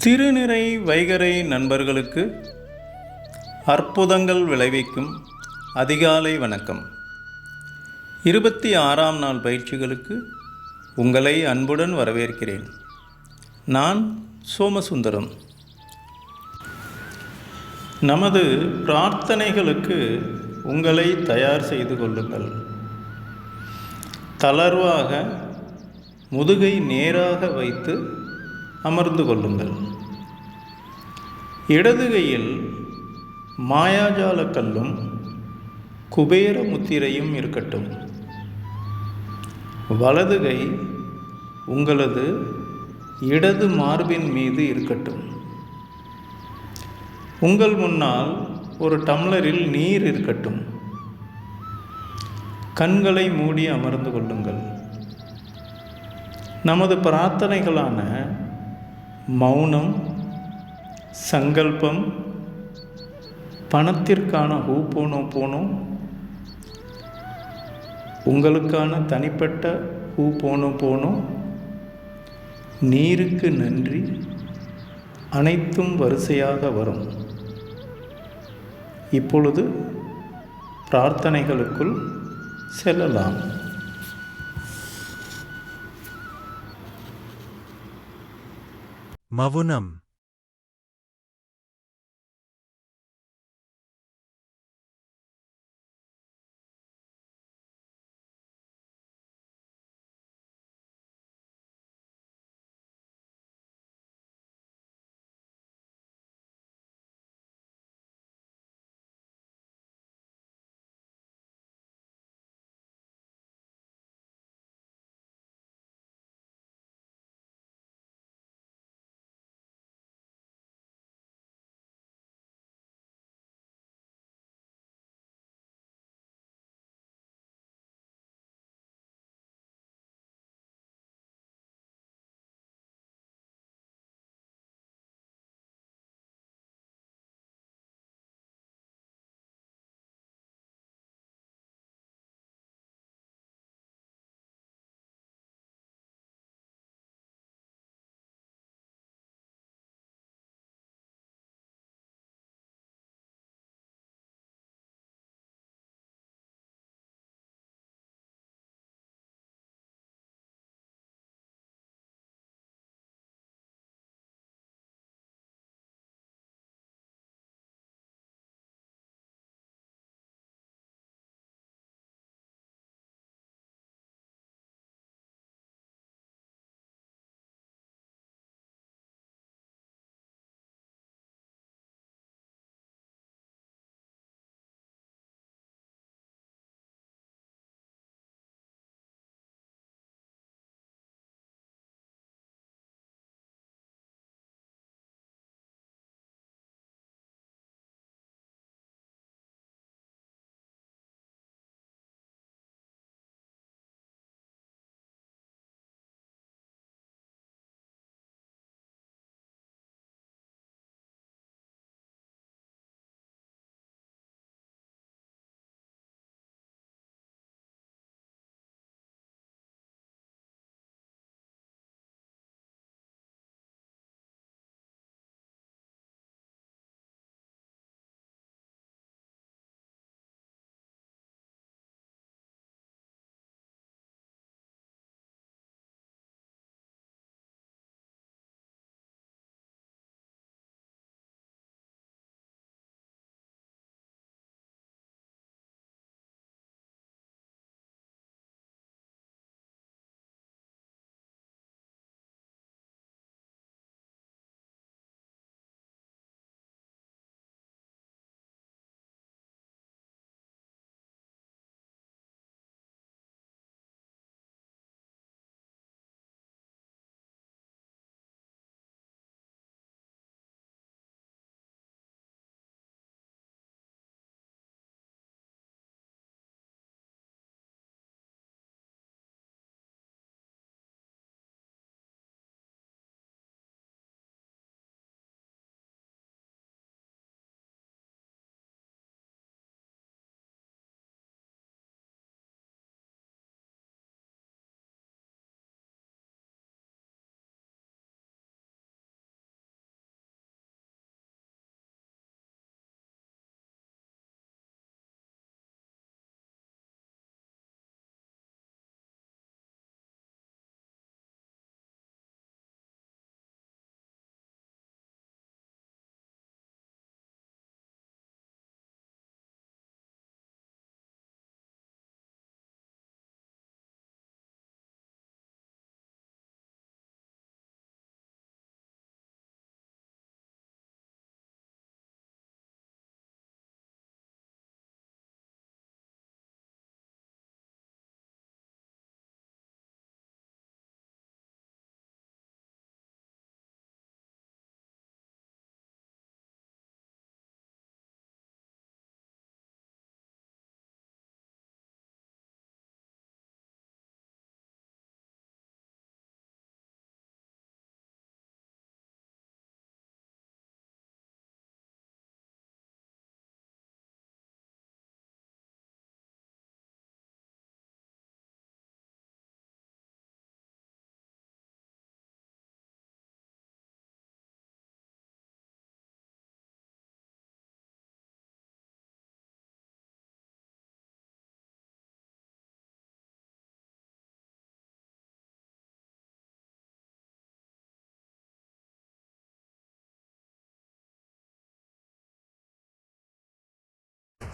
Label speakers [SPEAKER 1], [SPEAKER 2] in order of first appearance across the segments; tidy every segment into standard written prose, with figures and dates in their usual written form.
[SPEAKER 1] திருநிறை வைகறை நண்பர்களுக்கு அற்புதங்கள் விளைவிக்கும் அதிகாலை வணக்கம். 26ஆம் நாள் பயிற்சிகளுக்கு உங்களை அன்புடன் வரவேற்கிறேன். நான் சோமசுந்தரம். நமது பிரார்த்தனைகளுக்கு உங்களை தயார் செய்து கொள்ளுங்கள். தளர்வாக முதுகை நேராக வைத்து அமர்ந்து கொள்ளுங்கள். இடது கையில் மாயாஜால கல்லும் குபேர முத்திரையும் இருக்கட்டும். வலது கை உங்களது இடது மார்பின் மீது இருக்கட்டும். உங்கள் முன்னால் ஒரு டம்ளரில் நீர் இருக்கட்டும். கண்களை மூடி அமர்ந்து கொள்ளுங்கள். நமது பிரார்த்தனைகளான மௌனம், சங்கல்பம், பணத்திற்கான ஹூபோனோபோனோ, உங்களுக்கான தனிப்பட்ட ஹூபோனோபோனோ, நீருக்கு நன்றி, அனைத்தும் வரிசையாக வரும். இப்பொழுது பிரார்த்தனைகளுக்குள் செல்லலாம்.
[SPEAKER 2] மவுனம்.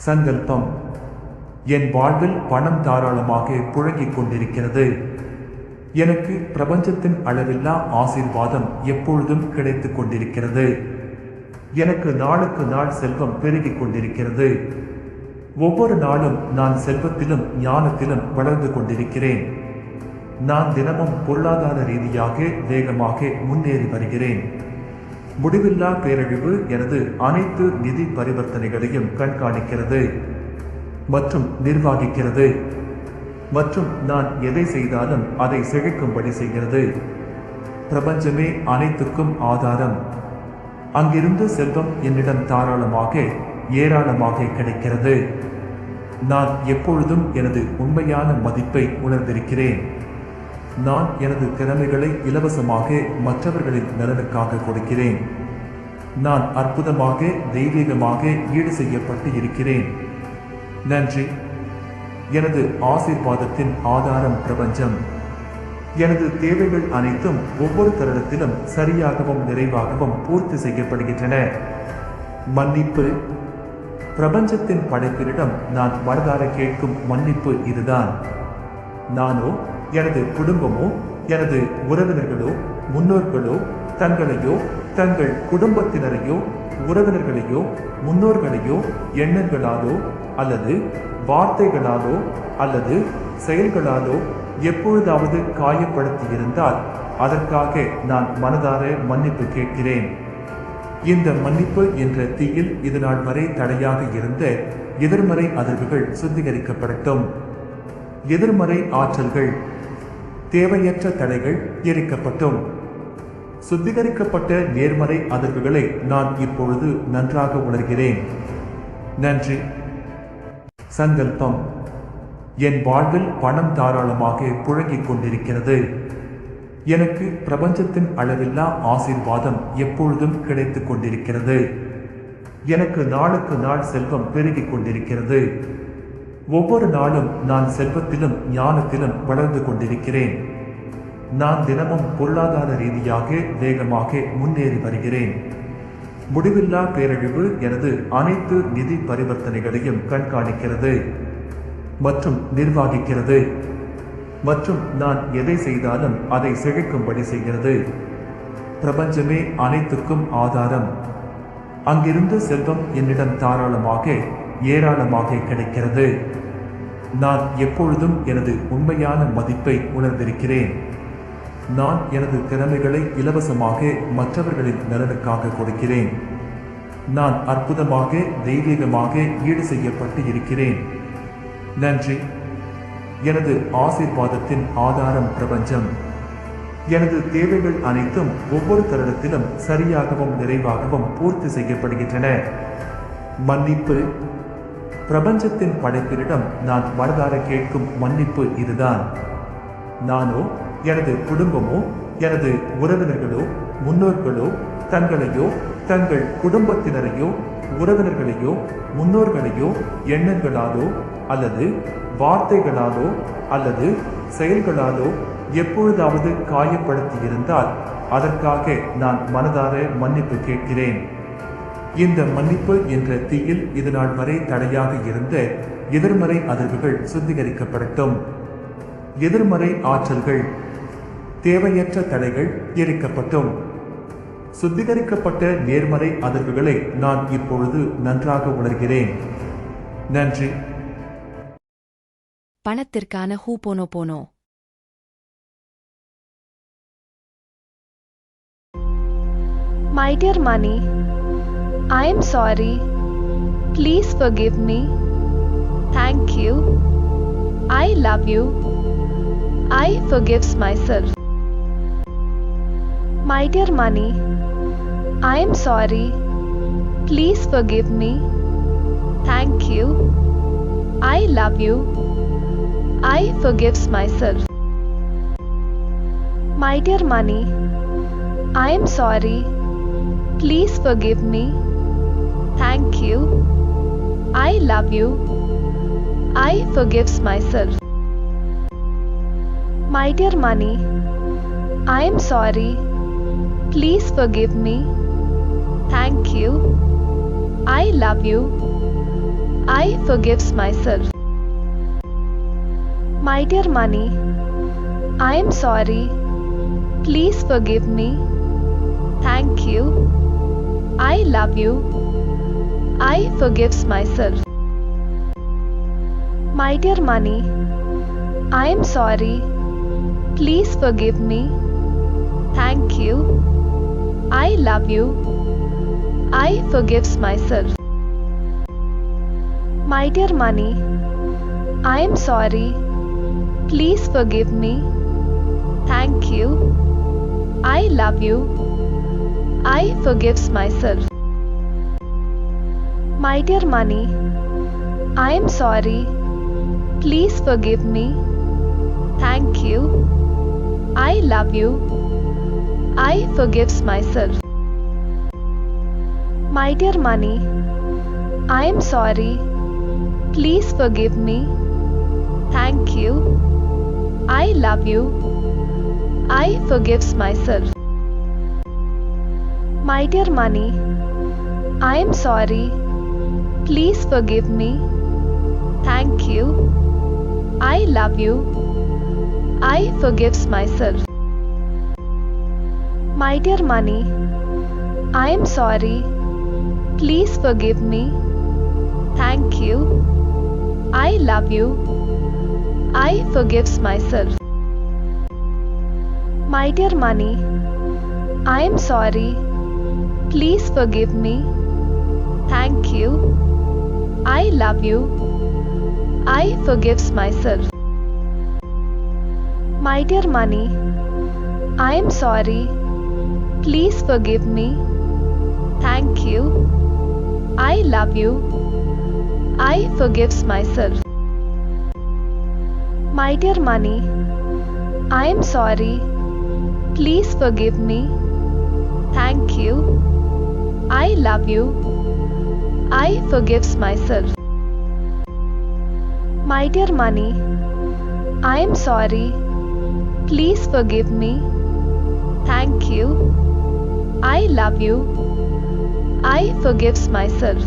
[SPEAKER 2] சங்கல்பம். என் வாழ்வில் பணம் தாராளமாக புழங்கிக் கொண்டிருக்கிறது. எனக்கு பிரபஞ்சத்தின் அளவில்லா ஆசீர்வாதம் எப்பொழுதும் கிடைத்துக் கொண்டிருக்கிறது. எனக்கு நாளுக்கு நாள் செல்வம் பெருகிக் கொண்டிருக்கிறது. ஒவ்வொரு நாளும் நான் செல்வத்திலும் ஞானத்திலும் வளர்ந்து கொண்டிருக்கிறேன். நான் தினமும் பொருளாதார ரீதியாக வேகமாக முன்னேறி வருகிறேன். முடிவில்லா பேரழிவு எனது அனைத்து நிதி பரிவர்த்தனைகளையும் கண்காணிக்கிறது மற்றும் நிர்வகிக்கிறது. மற்றும் நான் எதை செய்தாலும் அதை செழிக்கும்படி செய்கிறது. பிரபஞ்சமே அனைத்துக்கும் ஆதாரம். அங்கிருந்து செல்வம் என்னிடம் தாராளமாக ஏராளமாக கிடைக்கிறது. நான் எப்பொழுதும் எனது உண்மையான மதிப்பை உணர்ந்திருக்கிறேன். நான் எனது திறமைகளை இலவசமாக மற்றவர்களின் நலனுக்காக கொடுக்கிறேன். நான் அற்புதமாக தெய்வீகமாக ஈடு செய்யப்பட்டு இருக்கிறேன். நன்றி. எனது ஆசீர்வாதத்தின் ஆதாரம் பிரபஞ்சம். எனது தேவைகள் அனைத்தும் ஒவ்வொரு தருணத்திலும் சரியாகவும் நிறைவாகவும் பூர்த்தி செய்யப்படுகின்றன. மன்னிப்பு. பிரபஞ்சத்தின் படைப்பினிடம் நான் மனதார கேட்கும் மன்னிப்பு இதுதான். நானோ எனது குடும்பமோ எனது உறவினர்களோ முன்னோர்களோ தங்களையோ தங்கள் குடும்பத்தினரையோ உறவினர்களையோ முன்னோர்களையோ எண்ணங்களாலோ அல்லது வார்த்தைகளாலோ அல்லது செயல்களாலோ எப்பொழுதாவது காயப்படுத்தியிருந்தால் அதற்காக நான் மனதார மன்னிப்பு கேட்கிறேன். இந்த மன்னிப்பு என்ற தீயில் இதுநாள் வரை தடையாக இருந்த எதிர்மறை அதிர்வுகள் சுத்திகரிக்கப்படட்டும். எதிர்மறை ஆற்றல்கள் தேவையற்ற தடைகள் எரிக்கப்பட்டும். சுத்திகரிக்கப்பட்ட நேர்மறை அதிர்வுகளை நான் இப்பொழுது நன்றாக உணர்கிறேன். நன்றி. சங்கல்பம். என் வாழ்வில் பணம் தாராளமாக புழங்கிக் கொண்டிருக்கிறது. எனக்கு பிரபஞ்சத்தின் அளவில்லா ஆசீர்வாதம் எப்பொழுதும் கிடைத்துக் கொண்டிருக்கிறது. எனக்கு நாளுக்கு நாள் செல்வம் பெருகிக் கொண்டிருக்கிறது. ஒவ்வொரு நாளும் நான் செல்வத்திலும் ஞானத்திலும் வளர்ந்து கொண்டிருக்கிறேன். நான் தினமும் பொருளாதார ரீதியாக வேகமாக முன்னேறி வருகிறேன். முடிவில்லா பேரழிவு எனது அனைத்து நிதி பரிவர்த்தனைகளையும் கண்காணிக்கிறது மற்றும் நிர்வகிக்கிறது. மற்றும் நான் எதை செய்தாலும் அதை செழிக்கும்படி செய்கிறது. பிரபஞ்சமே அனைத்துக்கும் ஆதாரம். அங்கிருந்து செல்வம் என்னிடம் தாராளமாக ஏராளமாக கிடைக்கிறது. நான் எப்பொழுதும் எனது உண்மையான மதிப்பை உணர்ந்திருக்கிறேன். நான் எனது திறமைகளை இலவசமாக மற்றவர்களின் நலனுக்காக கொடுக்கிறேன். நான் அற்புதமாக தெய்வீகமாக ஈடு செய்யப்பட்டு இருக்கிறேன். நன்றி. எனது ஆசீர்வாதத்தின் ஆதாரம் பிரபஞ்சம். எனது தேவைகள் அனைத்தும் ஒவ்வொரு தருணத்திலும் சரியாகவும் நிறைவாகவும் பூர்த்தி செய்யப்படுகின்றன. மன்னிப்பு. பிரபஞ்சத்தின் படைப்பினிடம் நான் மனதார கேட்கும் மன்னிப்பு இதுதான். நானோ எனது குடும்பமோ எனது உறவினர்களோ முன்னோர்களோ தங்களையோ தங்கள் குடும்பத்தினரையோ உறவினர்களையோ முன்னோர்களையோ எண்ணங்களாலோ அல்லது வார்த்தைகளாலோ அல்லது செயல்களாலோ எப்பொழுதாவது காயப்படுத்தியிருந்தால் அதற்காக நான் மனதார மன்னிப்பு கேட்கிறேன். இந்த மன்னிப்பு என்ற தீயில் இதுநாள் வரை தடையாக இருந்த எதிர்மறை அதிர்வுகள் சுத்திகரிக்கப்படட்டும். எதிர்மறை ஆற்றல்கள் தேவையற்ற தடைகள் எரிக்கப்பட்டும். சுத்திகரிக்கப்பட்ட நேர்மறை அதிர்வுகளை நான் இப்பொழுது நன்றாக உணர்கிறேன். நன்றி.
[SPEAKER 3] பணத்திற்கான ஹூபோனோபோனோ.
[SPEAKER 4] My dear money, I am sorry. Please forgive me. Thank you. I love you. I forgives myself. My dear money, I am sorry. Please forgive me. Thank you. I love you. I forgives myself. My dear money, I am sorry. Please forgive me. Thank you. I love you. I forgives myself. My dear money, I am sorry. Please forgive me. Thank you. I love you. I forgives myself. My dear money, I am sorry. Please forgive me. Thank you. I love you. I forgives myself. My dear money, I am sorry. Please forgive me. Thank you. I love you. I forgives myself. My dear money, I am sorry. Please forgive me. Thank you. I love you. I forgives myself. My dear money, I am sorry. Please forgive me. Thank you. I love you. I forgives myself. My dear money, I am sorry. Please forgive me. Thank you. I love you. I forgives myself. My dear money, I am sorry. Please forgive me. Thank you. I love you. I forgives myself. My dear money, I am sorry. Please forgive me. Thank you. I love you. I forgives myself. My dear money, I am sorry. Please forgive me. Thank you. I love you. I forgives myself. My dear money, I am sorry. Please forgive me. Thank you. I love you. I forgives myself. My dear money, I am sorry. Please forgive me. Thank you. I love you. I forgives myself. My dear money, I am sorry. Please forgive me. Thank you. I love you. I forgives myself.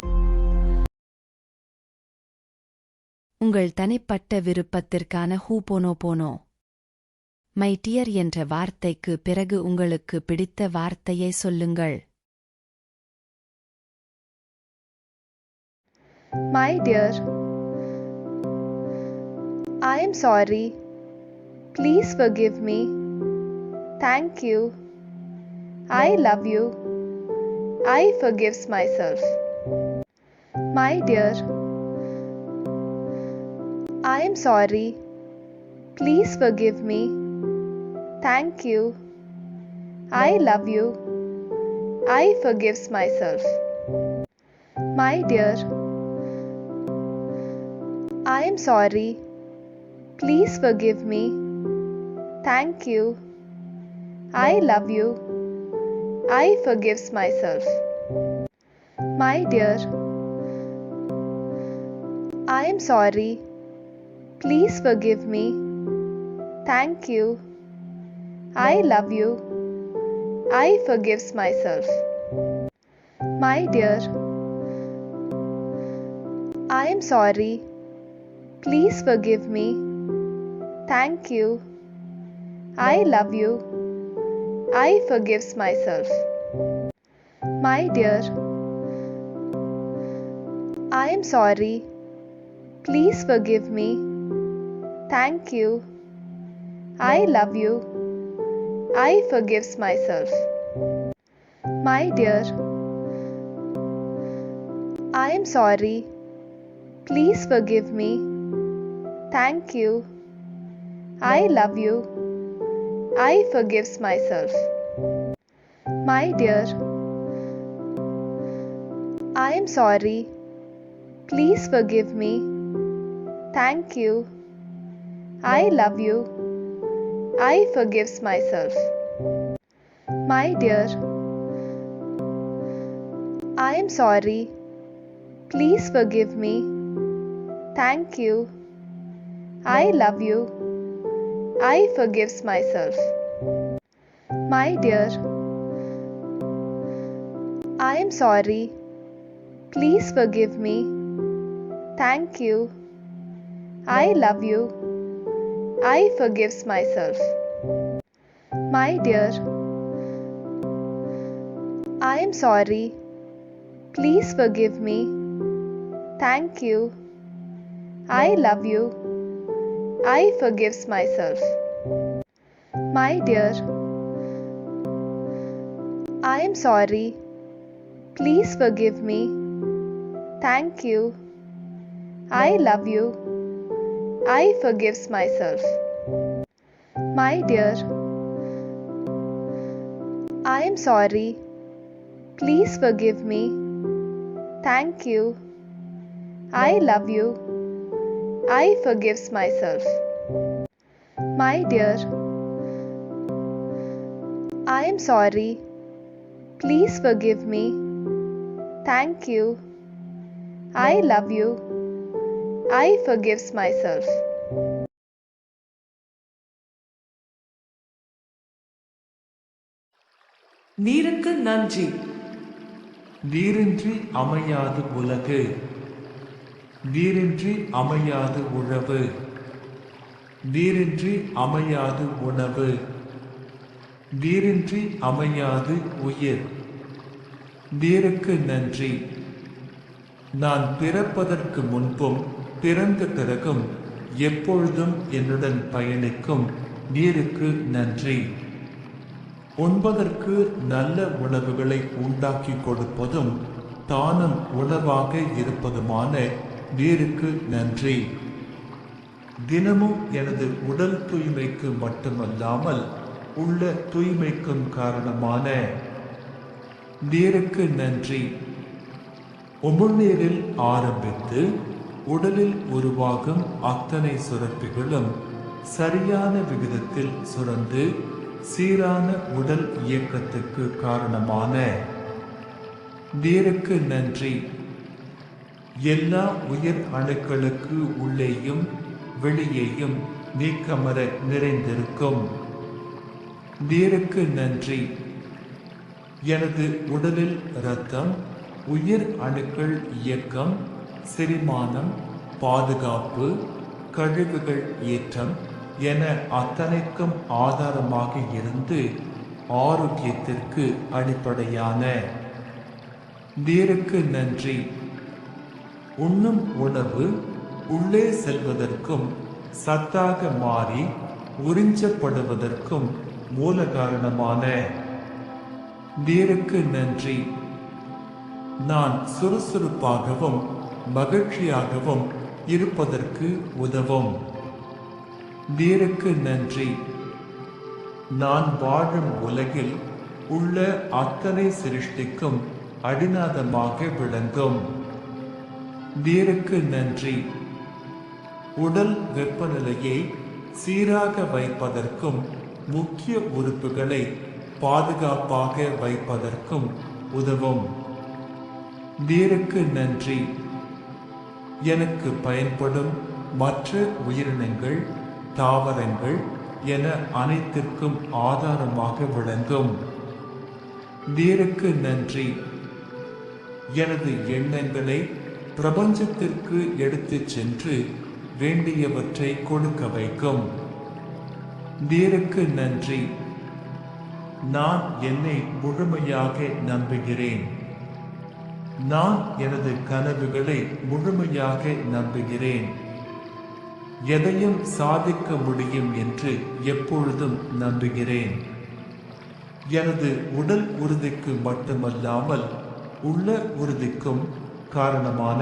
[SPEAKER 3] உங்கள் தனிப்பட்ட விருப்பத்திற்கான ஹூபோனோபோனோ. My dear என்ற வார்த்தைக்கு பிறகு உங்களுக்கு பிடித்த வார்த்தையை சொல்லுங்கள்.
[SPEAKER 4] My dear, I am sorry. Please forgive me. Thank you. I love you. I forgives myself. My dear, I am sorry. Please forgive me. Thank you. I love you. I forgives myself. My dear, I am sorry. Please forgive me. Thank you. I love you. I forgives myself. My dear, I am sorry. Please forgive me. Thank you. I love you. I forgives myself. My dear, I am sorry. Please forgive me. Thank you. I love you. I forgives myself. My dear, I am sorry. Please forgive me. Thank you. I love you. I forgives myself. My dear, I am sorry. Please forgive me. Thank you. I love you. I forgives myself. My dear, I am sorry. Please forgive me. Thank you. I love you. I forgives myself. My dear, I am sorry. Please forgive me. Thank you. I love you. I forgives myself. My dear, I am sorry. Please forgive me. Thank you. I love you. I forgives myself. My dear, I am sorry. Please forgive me. Thank you. I love you. I forgives myself. My dear, I am sorry. Please forgive me. Thank you. I love you. I forgives myself. My dear, I am sorry. Please forgive me. Thank you. I love you. I forgives myself. My dear, I am sorry. Please forgive me. Thank you. I love you. I forgives myself.
[SPEAKER 5] நீருக்கு நன்றி.
[SPEAKER 2] நீரின்றி அமையாது உலகு, நீரின்றி அமையாது உழவு, நீரின்றி அமையாது உணவு, நீரின்றி அமையாது உயிர். நீருக்கு நன்றி. நான் பிறப்பதற்கு முன்பும் பிறந்த பிறகும் எப்பொழுதும் என்னுடன் பயணிக்கும் நீருக்கு நன்றி. உண்பதற்கு நல்ல உணவுகளை உண்டாக்கி கொடுப்பதும் தானும் உணவாக இருப்பதுமான நீருக்கு நன்றி. தினமும் எனது உடல் தூய்மைக்கு மட்டுமல்லாமல் உள்ள தூய்மைக்கும் காரணமான நீருக்கு நன்றி. உமிழ்நீரில் ஆரம்பித்து உடலில் உருவாகும் அத்தனை சுரப்பிகளும் சரியான விகிதத்தில் சுரந்து சீரான உடல் இயக்கத்துக்கு காரணமான நீருக்கு நன்றி. எல்லா உயிர் அணுக்களுக்கு உள்ளேயும் வெளியேயும் நீக்கமர நிறைந்திருக்கும் நீருக்கு நன்றி. எனது உடலில் இரத்தம், உயிர் அணுக்கள் இயக்கம், செரிமானம், பாதுகாப்பு, கழிவுகள் ஏற்றம் என அத்தனைக்கும் ஆதாரமாக இருந்து ஆரோக்கியத்திற்கு அடிப்படையான நீருக்கு நன்றி. உண்ணும் உணவு உள்ளே செல்வதற்கும் சத்தாக மாறி உறிஞ்சப்படுவதற்கும் மூல காரணமான நீருக்கு நன்றி. நான் சுறுசுறுப்பாகவும் மகிழ்ச்சியாகவும் இருப்பதற்கு உதவும் நீருக்கு நன்றி. நான் வாழும் உலகில் உள்ள அத்தனை சிருஷ்டிக்கும் அடிநாதமாக விளங்கும் நீருக்கு நன்றி. உடல் வெப்பநிலையை சீராக வைப்பதற்கும் முக்கிய உறுப்புகளை பாதுகாப்பாக வைப்பதற்கும் உதவும் நீருக்கு நன்றி. எனக்கு பயன்படும் மற்ற உயிரினங்கள், தாவரங்கள் என அனைத்திற்கும் ஆதாரமாக விளங்கும் நீருக்கு நன்றி. எனது எண்ணங்களை பிரபஞ்சத்திற்கு எடுத்துச் சென்று வேண்டியவற்றை கொடுக்க வைக்கும் நீருக்கு நன்றி. நான் என்னை முழுமையாக நம்புகிறேன். நான் எனது கனவுகளை முழுமையாக நம்புகிறேன். எதையும் சாதிக்க முடியும் என்று எப்பொழுதும் நம்புகிறேன். எனது உடல் உறுதிக்கு மட்டுமல்லாமல் உள்ள உறுதிக்கும் காரணமான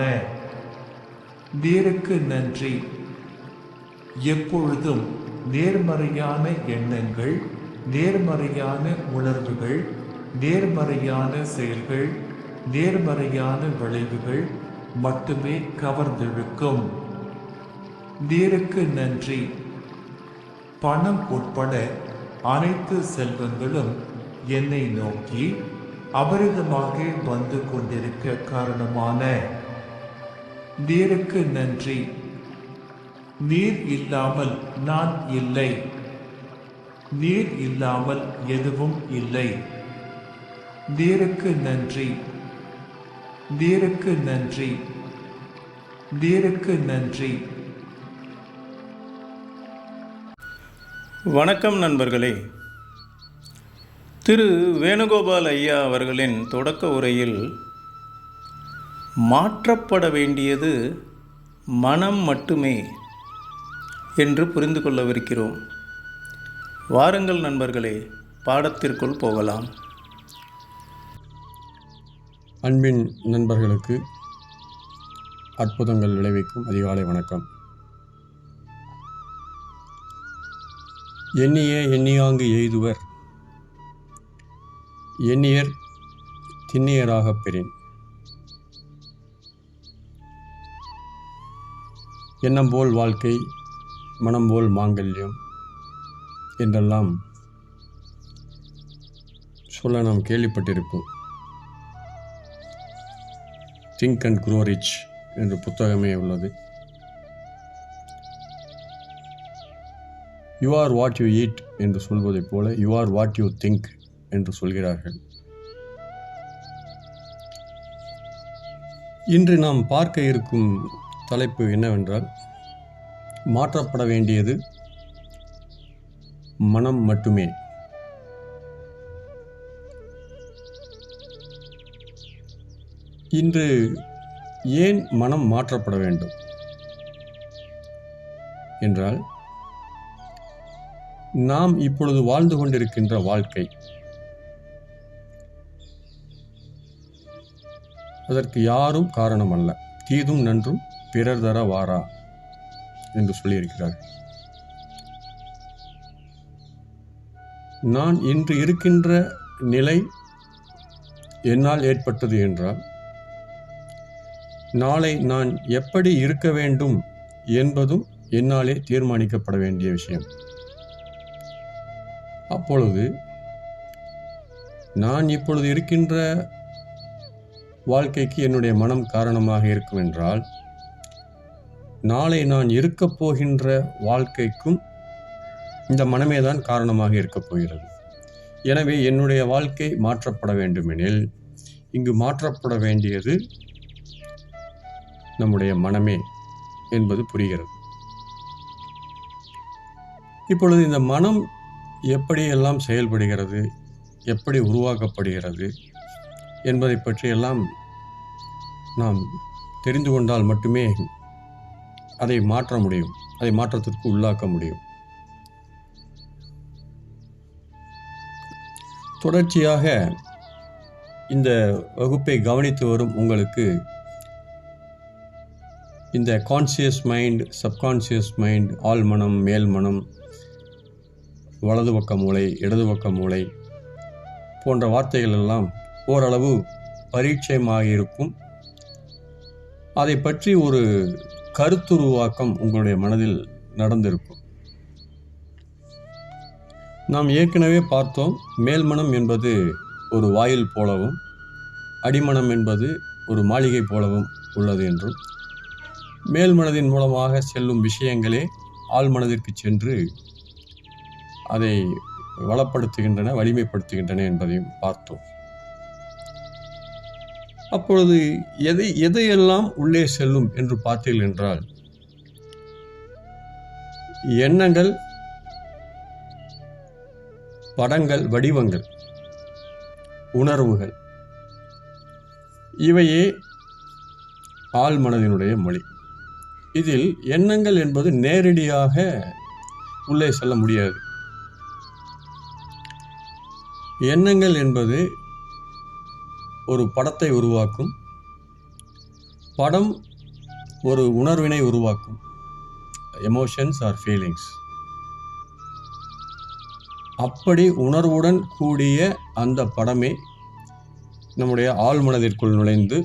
[SPEAKER 2] நீருக்கு நன்றி. எப்பொழுதும் நேர்மறையான எண்ணங்கள், நேர்மறையான உணர்வுகள், நேர்மறையான செயல்கள், நேர்மறையான விளைவுகள் மட்டுமே கவர்ந்திழுக்கும் நீருக்கு நன்றி. பணம் உட்பட அனைத்து செல்வங்களும் என்னை நோக்கி அபரிதமாக வந்து கொண்டிருக்க காரணமான நீருக்கு நன்றி. நீர் இல்லாமல் நான் இல்லை. நீர் இல்லாமல் எதுவும் இல்லை. நீருக்கு நன்றி. நீருக்கு நன்றி. நீருக்கு நன்றி.
[SPEAKER 1] வணக்கம் நண்பர்களே. திரு வேணுகோபால் ஐயா அவர்களின் தொடக்க உரையில் மாற்றப்பட வேண்டியது மனம் மட்டுமே என்று புரிந்து கொள்ளவிருக்கிறோம். வாருங்கள் நண்பர்களே, பாடத்திற்குள் போகலாம்.
[SPEAKER 6] அன்பின் நண்பர்களுக்கு அற்புதங்கள் விளைவிக்கும் அதிகாலை வணக்கம். எண்ணிய எண்ணியாங்கு எய்துவர் எண்ணியர் திண்ணியராகப் பெறின். எண்ணம் போல் வாழ்க்கை, மனம் போல் மாங்கல்யம் என்றெல்லாம் சொல்ல நாம் கேள்விப்பட்டிருப்போம். திங்க் அண்ட் க்ரோ ரிச் என்ற புத்தகமே உள்ளது. You are what you eat என்று சொல்வதைப் போல you are what you think என்று சொல்கிறார்கள். இன்று நாம் பார்க்க இருக்கும் தலைப்பு என்னவென்றால், மாற்றப்பட வேண்டியது மனம் மட்டுமே. இன்று ஏன் மனம் மாற்றப்பட வேண்டும் என்றால், நாம் இப்பொழுது வாழ்ந்து கொண்டிருக்கின்ற வாழ்க்கை, அதற்கு யாரும் காரணம் அல்ல. தீதும் நன்றும் பிறர் தர வாரா என்று சொல்லியிருக்கிறார்கள். நான் இன்று இருக்கின்ற நிலை என்னால் ஏற்பட்டது என்றால், நாளை நான் எப்படி இருக்க வேண்டும் என்பதும் என்னாலே தீர்மானிக்கப்பட வேண்டிய விஷயம். அப்பொழுது நான் இப்பொழுது இருக்கின்ற வாழ்க்கைக்கு என்னுடைய மனம் காரணமாக இருக்கும் என்றால், நாளை நான் இருக்கப் போகின்ற வாழ்க்கைக்கும் இந்த மனமே தான் காரணமாக இருக்கப் போகிறது. எனவே என்னுடைய வாழ்க்கை மாற்றப்பட வேண்டுமெனில் இங்கு மாற்றப்பட வேண்டியது நம்முடைய மனமே என்பது புரிகிறது. இப்பொழுது இந்த மனம் எப்படியெல்லாம் செயல்படுகிறது, எப்படி உருவாக்கப்படுகிறது என்பதை பற்றியெல்லாம் நாம் தெரிந்து கொண்டால் மட்டுமே அதை மாற்ற முடியும், அதை மாற்றத்திற்கு உள்ளாக்க முடியும். தொடர்ச்சியாக இந்த வகுப்பை கவனித்து வரும் உங்களுக்கு இந்த கான்சியஸ் மைண்ட், சப்கான்சியஸ் மைண்ட், ஆழ் மனம், மேல் மனம், வலது பக்க மூளை, இடது பக்க மூளை போன்ற வார்த்தைகள் எல்லாம் ஓரளவு பரிச்சயமாக இருக்கும். அதை பற்றி ஒரு கருத்துருவாக்கம் உங்களுடைய மனதில் நடந்திருக்கும். நாம் ஏற்கனவே பார்த்தோம், மேல்மனம் என்பது ஒரு வாயில் போலவும் அடிமனம் என்பது ஒரு மாளிகை போலவும் உள்ளது என்றும், மேல்மனதின் மூலமாக செல்லும் விஷயங்களே ஆழ்மனதிற்கு சென்று அதை வளப்படுத்துகின்றன, வலிமைப்படுத்துகின்றன என்பதையும் பார்த்தோம். அப்பொழுது எதையெல்லாம் உள்ளே செல்லும் என்று பார்த்தீர்கள் என்றால், எண்ணங்கள், படங்கள், வடிவங்கள், உணர்வுகள், இவையே ஆழ்மனதினுடைய மொழி. இதில் எண்ணங்கள் என்பது நேரடியாக உள்ளே செல்ல முடியாது. எண்ணங்கள் என்பது ஒரு படத்தை உருவாக்கும், படம் ஒரு உணர்வினை உருவாக்கும். Emotions or feelings. அப்படி உணர்வுடன் கூடிய அந்த படமே நம்முடைய ஆழ்மனதிற்குள் நுழைந்து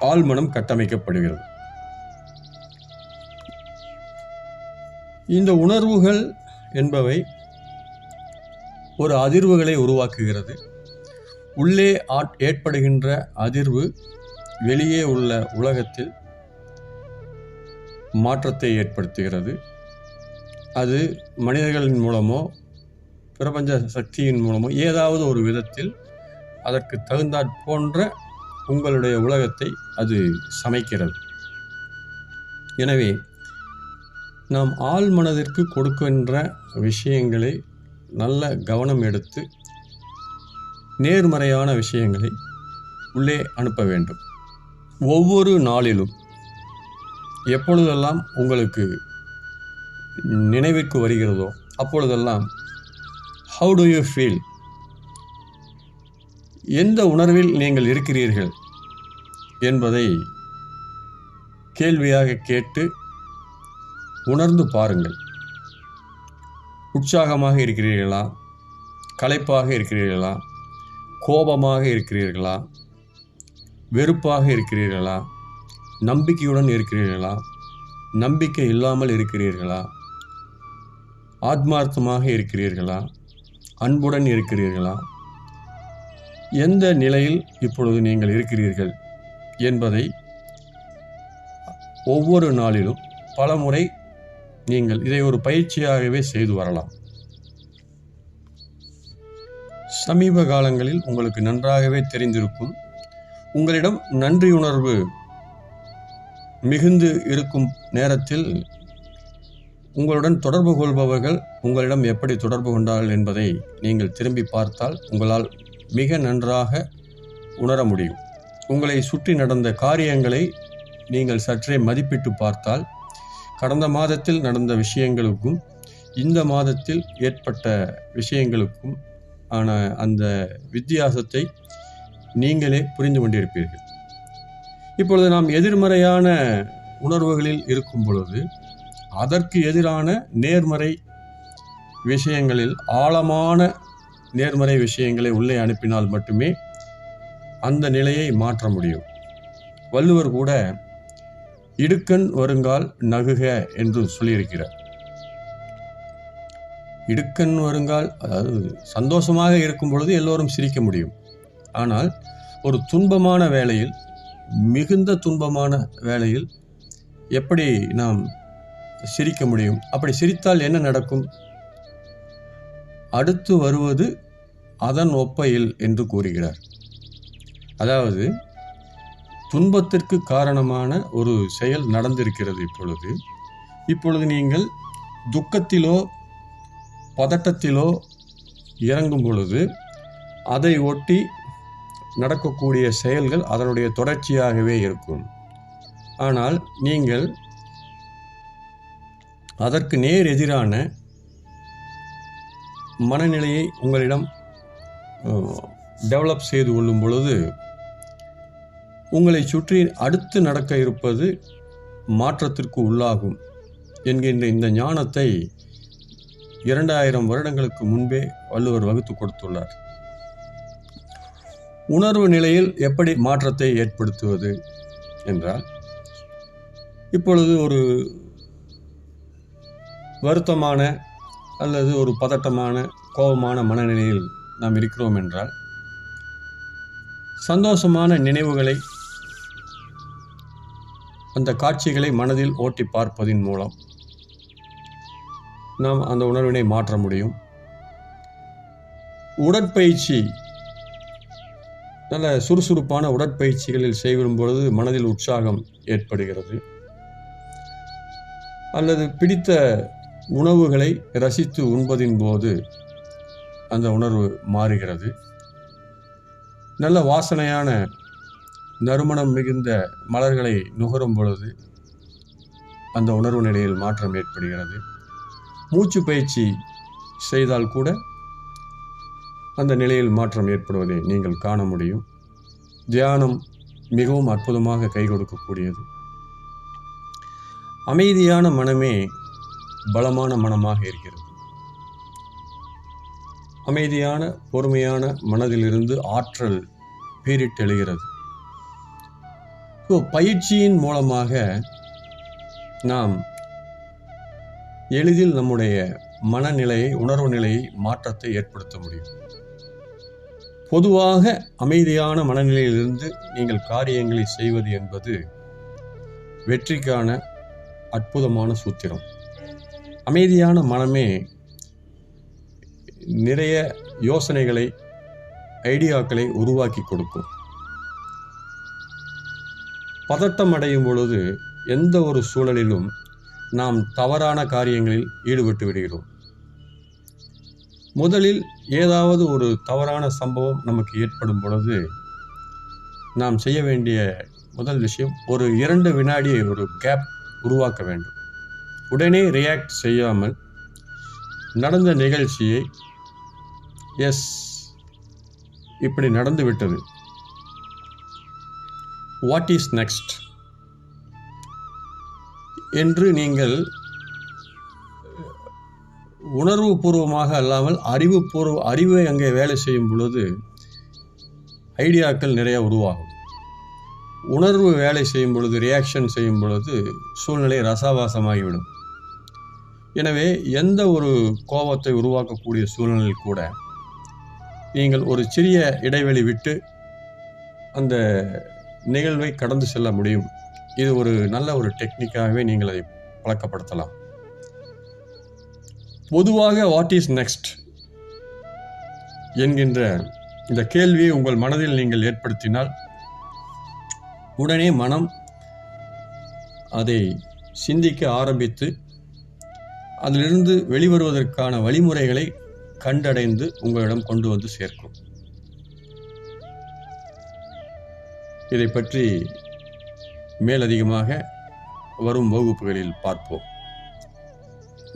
[SPEAKER 6] ஆழ்மனம் கட்டமைக்கப்படுகிறது. இந்த உணர்வுகள் என்பவை ஒரு அதிர்வுகளை உருவாக்குகிறது. உள்ளே ஏற்படுகின்ற அதிர்வு வெளியே உள்ள உலகத்தில் மாற்றத்தை ஏற்படுத்துகிறது. அது மனிதர்களின் மூலமோ பிரபஞ்ச சக்தியின் மூலமோ ஏதாவது ஒரு விதத்தில் அதற்கு தகுந்தாற் போன்ற உங்களுடைய உலகத்தை அது சமைக்கிறது. எனவே நாம் ஆழ் மனதிற்கு கொடுக்கின்ற விஷயங்களை நல்ல கவனம் எடுத்து நேர்மறையான விஷயங்களை உள்ளே அனுப்ப வேண்டும். ஒவ்வொரு நாளிலும் எப்பொழுதெல்லாம் உங்களுக்கு நினைவுக்கு வருகிறதோ அப்பொழுதெல்லாம் ஹவு டு யூ ஃபீல், எந்த உணர்வில் நீங்கள் இருக்கிறீர்கள் என்பதை கேள்வியாக கேட்டு உணர்ந்து பாருங்கள். உற்சாகமாக இருக்கிறீர்களா, களைப்பாக இருக்கிறீர்களா, கோபமாக இருக்கிறீர்களா, வெறுப்பாக இருக்கிறீர்களா, நம்பிக்கையுடன் இருக்கிறீர்களா, நம்பிக்கை இல்லாமல் இருக்கிறீர்களா, ஆத்மார்த்தமாக இருக்கிறீர்களா, அன்புடன் இருக்கிறீர்களா, எந்த நிலையில் இப்பொழுது நீங்கள் இருக்கிறீர்கள் என்பதை ஒவ்வொரு நாளிலும் பலமுறை நீங்கள் இதை ஒரு பயிற்சியாகவே செய்து வரலாம். சமீப காலங்களில் உங்களுக்கு நன்றாகவே தெரிந்திருக்கும், உங்களிடம் நன்றியுணர்வு மிகுந்து இருக்கும் நேரத்தில் உங்களுடன் தொடர்பு கொள்பவர்கள் உங்களிடம் எப்படி தொடர்பு கொண்டார்கள் என்பதை நீங்கள் திரும்பி பார்த்தால் உங்களால் மிக நன்றாக உணர முடியும். உங்களை சுற்றி நடந்த காரியங்களை நீங்கள் சற்றே மதிப்பிட்டு பார்த்தால் கடந்த மாதத்தில் நடந்த விஷயங்களுக்கும் இந்த மாதத்தில் ஏற்பட்ட விஷயங்களுக்கும் ஆன அந்த வித்தியாசத்தை நீங்களே புரிந்து கொண்டிருப்பீர்கள். இப்பொழுது நாம் எதிர்மறையான உணர்வுகளில் இருக்கும் பொழுது அதற்கு எதிரான நேர்மறை விஷயங்களில் ஆழமான நேர்மறை விஷயங்களை உள்ளே அனுப்பினால் மட்டுமே அந்த நிலையை மாற்ற முடியும். வள்ளுவர் கூட இடுக்கண் வருங்கால் நகுக என்று சொல்லியிருக்கிறார். இடுக்கண் வருங்கால், அதாவது சந்தோஷமாக இருக்கும் பொழுது எல்லோரும் சிரிக்க முடியும். ஆனால் ஒரு துன்பமான வேளையில், மிகுந்த துன்பமான வேளையில் எப்படி நாம் சிரிக்க முடியும்? அப்படி சிரித்தால் என்ன நடக்கும்? அடுத்து வருவது அதன் ஒப்பையில் என்று கூறுகிறார். அதாவது துன்பத்திற்கு காரணமான ஒரு செயல் நடந்திருக்கிறது. இப்பொழுது நீங்கள் துக்கத்திலோ பதட்டத்திலோ இறங்கும் பொழுது அதை ஒட்டி நடக்கக்கூடிய செயல்கள் அதனுடைய தொடர்ச்சியாகவே இருக்கும். ஆனால் நீங்கள் அதற்கு நேர் எதிரான மனநிலையை உங்களிடம் டெவலப் செய்து கொள்ளும் பொழுது உங்களை சுற்றி அடுத்து நடக்க இருப்பது மாற்றத்திற்கு உள்ளாகும் என்கின்ற இந்த ஞானத்தை 2000 வருடங்களுக்கு முன்பே வள்ளுவர் வகுத்து கொடுத்துள்ளார். உணர்வு நிலையில் எப்படி மாற்றத்தை ஏற்படுத்துவது என்றால், இப்பொழுது ஒரு வருத்தமான அல்லது ஒரு பதட்டமான கோபமான மனநிலையில் நாம் இருக்கிறோம் என்றால், சந்தோஷமான நினைவுகளை, அந்த காட்சிகளை மனதில் ஓட்டி பார்ப்பதின் மூலம் நாம் அந்த உணர்வினை மாற்ற முடியும். உடற்பயிற்சி, நல்ல சுறுசுறுப்பான உடற்பயிற்சிகளில் செய்யும் பொழுது மனதில் உற்சாகம் ஏற்படுகிறது. அல்லது பிடித்த உணவுகளை ரசித்து உண்பதின் போது அந்த உணர்வு மாறுகிறது. நல்ல வாசனையான நறுமணம் மிகுந்த மலர்களை நுகரும் பொழுது அந்த உணர்வு நிலையில் மாற்றம் ஏற்படுகிறது. மூச்சு பயிற்சி செய்தால் கூட அந்த நிலையில் மாற்றம் ஏற்படுவதை நீங்கள் காண முடியும். தியானம் மிகவும் அற்புதமாக கை கொடுக்கக்கூடியது. அமைதியான மனமே பலமான மனமாக இருக்கிறது. அமைதியான பொறுமையான மனதிலிருந்து ஆற்றல் பீரிட்டெழுகிறது. பயிற்சியின் மூலமாக நாம் எளிதில் நம்முடைய மனநிலையை, உணர்வு நிலையை, மாற்றத்தை ஏற்படுத்த முடியும். பொதுவாக அமைதியான மனநிலையிலிருந்து நீங்கள் காரியங்களை செய்வது என்பது வெற்றிக்கான அற்புதமான சூத்திரம். அமைதியான மனமே நிறைய யோசனைகளை, ஐடியாக்களை உருவாக்கி கொடுக்கும். பதட்டம் அடையும் பொழுது எந்த ஒரு சூழலிலும் நாம் தவறான காரியங்களில் ஈடுபட்டு விடுகிறோம். முதலில் ஏதாவது ஒரு தவறான சம்பவம் நமக்கு ஏற்படும் பொழுது நாம் செய்ய வேண்டிய முதல் விஷயம், ஒரு 2 வினாடியை ஒரு கேப் உருவாக்க வேண்டும். உடனே ரியாக்ட் செய்யாமல் நடந்த நிகழ்ச்சியை எஸ் இப்படி நடந்து விட்டது, வாட் இஸ் நெக்ஸ்ட் என்று நீங்கள் உணர்வு பூர்வமாக அல்லாமல் அறிவை அங்கே வேலை செய்யும் பொழுது ஐடியாக்கள் நிறைய உருவாகும். உணர்வு வேலை செய்யும் பொழுது, ரியாக்ஷன் செய்யும் பொழுது சூழ்நிலை ரசாபாசமாகிவிடும். எனவே எந்த ஒரு கோபத்தை உருவாக்கக்கூடிய சூழ்நிலையில் கூட நீங்கள் ஒரு சிறிய இடைவெளி விட்டு அந்த நிகழ்வை கடந்து செல்ல முடியும். இது ஒரு நல்ல ஒரு டெக்னிக்காகவே நீங்கள் அதை பழக்கப்படுத்தலாம். பொதுவாக வாட் இஸ் நெக்ஸ்ட் என்கின்ற இந்த கேள்வியை உங்கள் மனதில் நீங்கள் ஏற்படுத்தினால் உடனே மனம் அதை சிந்திக்க ஆரம்பித்து அதிலிருந்து வெளிவருவதற்கான வழிமுறைகளை கண்டடைந்து உங்களிடம் கொண்டு வந்து சேர்க்கும். இதை பற்றி மேலதிகமாக வரும் வகுப்புகளில் பார்ப்போம்.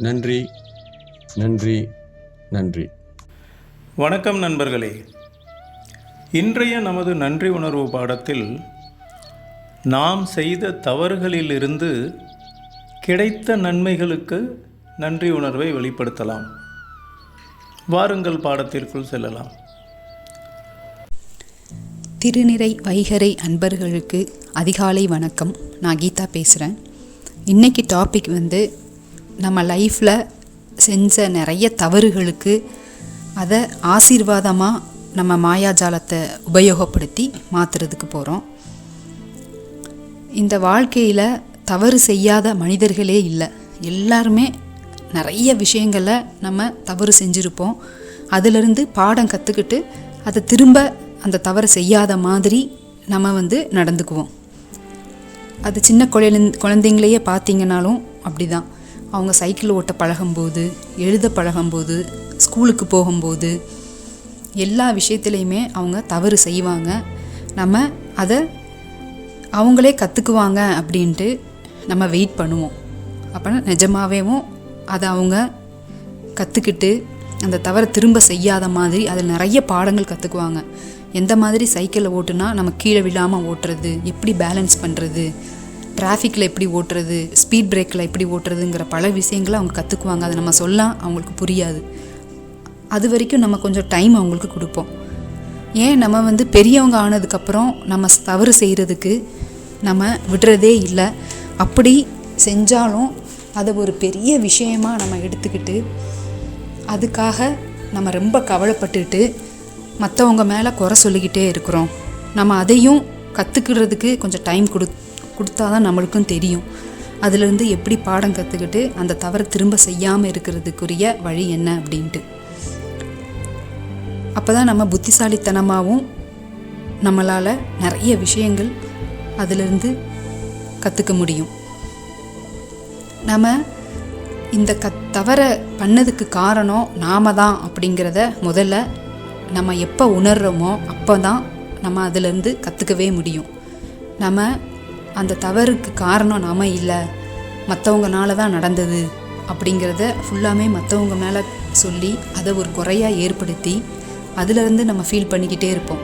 [SPEAKER 6] நன்றி, நன்றி, நன்றி.
[SPEAKER 1] வணக்கம் நண்பர்களே. இன்றைய நமது நன்றி உணர்வு பாடத்தில் நாம் செய்த தவறுகளிலிருந்து கிடைத்த நன்மைகளுக்கு நன்றி உணர்வை வெளிப்படுத்தலாம். வாருங்கள் பாடத்திற்குள் செல்லலாம்.
[SPEAKER 7] திருநிறை வைகறை அன்பர்களுக்கு அதிகாலை வணக்கம். நான் கீதா பேசுகிறேன். இன்றைக்கி டாபிக் நம்ம லைஃப்பில் செஞ்ச நிறைய தவறுகளுக்கு அதை ஆசீர்வாதமாக நம்ம மாயாஜாலத்தை உபயோகப்படுத்தி மாற்றுறதுக்கு போகிறோம். இந்த வாழ்க்கையில் தவறு செய்யாத மனிதர்களே இல்லை. எல்லாருமே நிறைய விஷயங்களை நம்ம தவறு செஞ்சுருப்போம். அதிலிருந்து பாடம் கற்றுக்கிட்டு அதை திரும்ப அந்த தவறு செய்யாத மாதிரி நம்ம நடந்துக்குவோம். அது சின்ன குழந்தைங்களையே பார்த்தீங்கன்னாலும் அப்படி தான். அவங்க சைக்கிள் ஓட்ட பழகும்போது, எழுத பழகும்போது, ஸ்கூலுக்கு போகும்போது எல்லா விஷயத்துலையுமே அவங்க தவறு செய்வாங்க. நம்ம அதை அவங்களே கற்றுக்குவாங்க அப்படின்ட்டு நம்ம வெயிட் பண்ணுவோம். அப்போ நிஜமாவேவும் அதை அவங்க கற்றுக்கிட்டு அந்த தவறை திரும்ப செய்யாத மாதிரி அதில் நிறைய பாடங்கள் கற்றுக்குவாங்க. எந்த மாதிரி சைக்கிளில் ஓட்டுனா நம்ம கீழே விழாமல் ஓட்டுறது, எப்படி பேலன்ஸ் பண்ணுறது, டிராஃபிக்கில் எப்படி ஓட்டுறது, ஸ்பீட் பிரேக்கில் எப்படி ஓட்டுறதுங்கிற பல விஷயங்களை அவங்க கற்றுக்குவாங்க. அதை நம்ம சொல்லலாம் அவங்களுக்கு புரியாது. அது வரைக்கும் நம்ம கொஞ்சம் டைம் அவங்களுக்கு கொடுப்போம். ஏன் நம்ம பெரியவங்க ஆனதுக்கப்புறம் நம்ம தவறு செய்கிறதுக்கு நம்ம விடுறதே இல்லை. அப்படி செஞ்சாலும் அதை ஒரு பெரிய விஷயமாக நம்ம எடுத்துக்கிட்டு அதுக்காக நம்ம ரொம்ப கவலைப்பட்டுட்டு மற்றவங்க மேலே குறை சொல்லிக்கிட்டே இருக்கிறோம். நம்ம அதையும் கற்றுக்கிறதுக்கு கொஞ்சம் டைம் கொடுத்தா தான் நம்மளுக்கும் தெரியும் அதிலிருந்து எப்படி பாடம் கற்றுக்கிட்டு அந்த தவறை திரும்ப செய்யாமல் இருக்கிறதுக்குரிய வழி என்ன அப்படின்ட்டு. அப்போ தான் நம்ம புத்திசாலித்தனமாகவும் நம்மளால் நிறைய விஷயங்கள் அதிலிருந்து கற்றுக்க முடியும். நம்ம இந்த தவறை பண்ணதுக்கு காரணம் நாம தான் அப்படிங்கிறத முதல்ல நம்ம எப்போ உணர்கிறோமோ அப்போ தான் நம்ம அதிலேருந்து கற்றுக்கவே முடியும். நம்ம அந்த தவறுக்கு காரணம் நாம இல்லை, மற்றவங்கனால தான் நடந்தது அப்படிங்கிறத ஃபுல்லாமே மற்றவங்க மேலே சொல்லி அதை ஒரு குறையாக ஏற்படுத்தி அதிலேருந்து நம்ம ஃபீல் பண்ணிக்கிட்டே இருப்போம்.